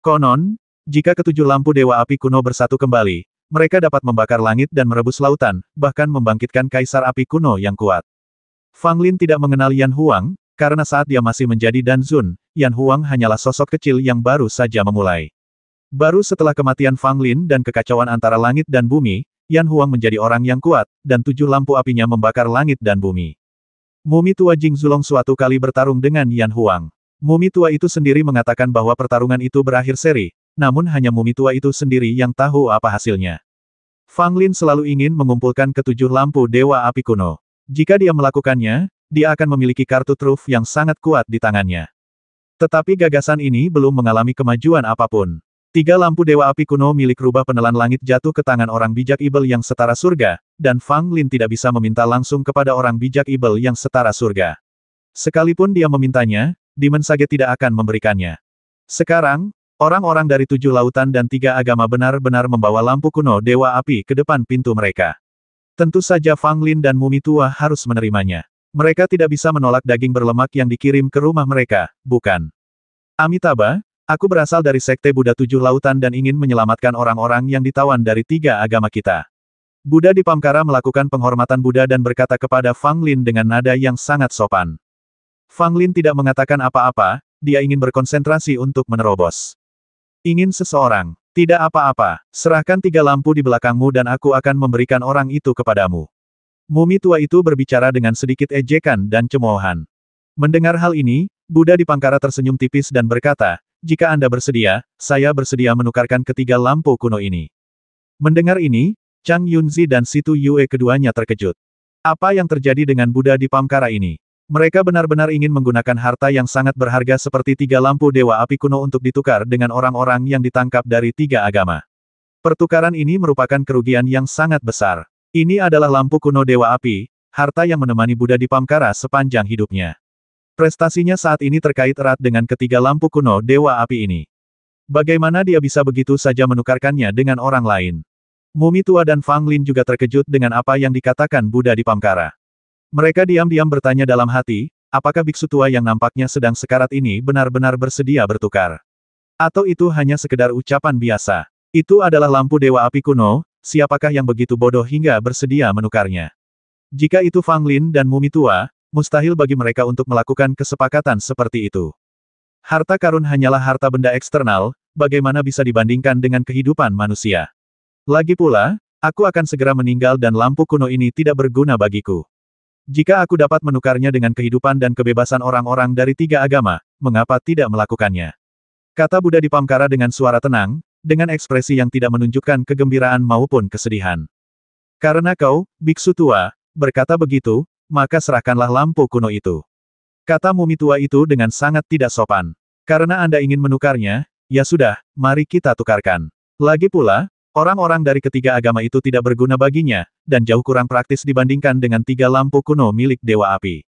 Konon, jika ke-7 lampu Dewa Api kuno bersatu kembali, mereka dapat membakar langit dan merebus lautan, bahkan membangkitkan Kaisar Api kuno yang kuat. Fang Lin tidak mengenal Yan Huang, karena saat dia masih menjadi Danzun, Yan Huang hanyalah sosok kecil yang baru saja memulai. Baru setelah kematian Fang Lin dan kekacauan antara langit dan bumi, Yan Huang menjadi orang yang kuat, dan 7 lampu apinya membakar langit dan bumi. Mumi tua Jing Zulong suatu kali bertarung dengan Yan Huang. Mumi tua itu sendiri mengatakan bahwa pertarungan itu berakhir seri, namun hanya mumi tua itu sendiri yang tahu apa hasilnya. Fang Lin selalu ingin mengumpulkan ke-7 lampu Dewa Api kuno. Jika dia melakukannya, dia akan memiliki kartu truf yang sangat kuat di tangannya. Tetapi gagasan ini belum mengalami kemajuan apapun. 3 lampu Dewa Api kuno milik rubah penelan langit jatuh ke tangan orang bijak ibel yang setara surga, dan Fang Lin tidak bisa meminta langsung kepada orang bijak ibel yang setara surga. Sekalipun dia memintanya, Demon Sage tidak akan memberikannya. Sekarang, orang-orang dari 7 lautan dan 3 agama benar-benar membawa lampu kuno Dewa Api ke depan pintu mereka. Tentu saja Fang Lin dan Mumi Tua harus menerimanya. Mereka tidak bisa menolak daging berlemak yang dikirim ke rumah mereka, bukan? Amitabha, aku berasal dari Sekte Buddha 7 Lautan dan ingin menyelamatkan orang-orang yang ditawan dari 3 agama kita. Buddha Dipamkara melakukan penghormatan Buddha dan berkata kepada Fang Lin dengan nada yang sangat sopan. Fang Lin tidak mengatakan apa-apa, dia ingin berkonsentrasi untuk menerobos. Ingin seseorang. Tidak apa-apa, serahkan 3 lampu di belakangmu dan aku akan memberikan orang itu kepadamu. Mumi tua itu berbicara dengan sedikit ejekan dan cemoohan. Mendengar hal ini, Buddha Dipamkara tersenyum tipis dan berkata, jika Anda bersedia, saya bersedia menukarkan ke-3 lampu kuno ini. Mendengar ini, Chang Yunzi dan Situ Yue keduanya terkejut. Apa yang terjadi dengan Buddha di Pamkara ini? Mereka benar-benar ingin menggunakan harta yang sangat berharga seperti 3 lampu Dewa Api kuno untuk ditukar dengan orang-orang yang ditangkap dari 3 agama. Pertukaran ini merupakan kerugian yang sangat besar. Ini adalah lampu kuno Dewa Api, harta yang menemani Buddha di Pamkara sepanjang hidupnya. Prestasinya saat ini terkait erat dengan ketiga lampu kuno Dewa Api ini. Bagaimana dia bisa begitu saja menukarkannya dengan orang lain? Mumi tua dan Fang Lin juga terkejut dengan apa yang dikatakan Buddha di Pamkara. Mereka diam-diam bertanya dalam hati, apakah biksu tua yang nampaknya sedang sekarat ini benar-benar bersedia bertukar? Atau itu hanya sekedar ucapan biasa? Itu adalah lampu Dewa Api kuno, siapakah yang begitu bodoh hingga bersedia menukarnya? Jika itu Fang Lin dan Mumi tua, mustahil bagi mereka untuk melakukan kesepakatan seperti itu. Harta karun hanyalah harta benda eksternal, bagaimana bisa dibandingkan dengan kehidupan manusia? Lagi pula, aku akan segera meninggal dan lampu kuno ini tidak berguna bagiku. Jika aku dapat menukarnya dengan kehidupan dan kebebasan orang-orang dari 3 agama, mengapa tidak melakukannya? Kata Buddha di Pamkara dengan suara tenang, dengan ekspresi yang tidak menunjukkan kegembiraan maupun kesedihan. Karena kau, biksu tua, berkata begitu, maka serahkanlah lampu kuno itu. Kata Mumi tua itu dengan sangat tidak sopan. Karena Anda ingin menukarnya, ya sudah, mari kita tukarkan. Lagi pula, orang-orang dari ketiga agama itu tidak berguna baginya, dan jauh kurang praktis dibandingkan dengan 3 lampu kuno milik Dewa Api.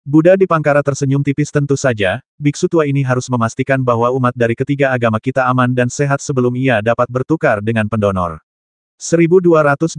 Buddha di Pamkara tersenyum tipis. Tentu saja, biksu tua ini harus memastikan bahwa umat dari ketiga agama kita aman dan sehat sebelum ia dapat bertukar dengan pendonor. 1280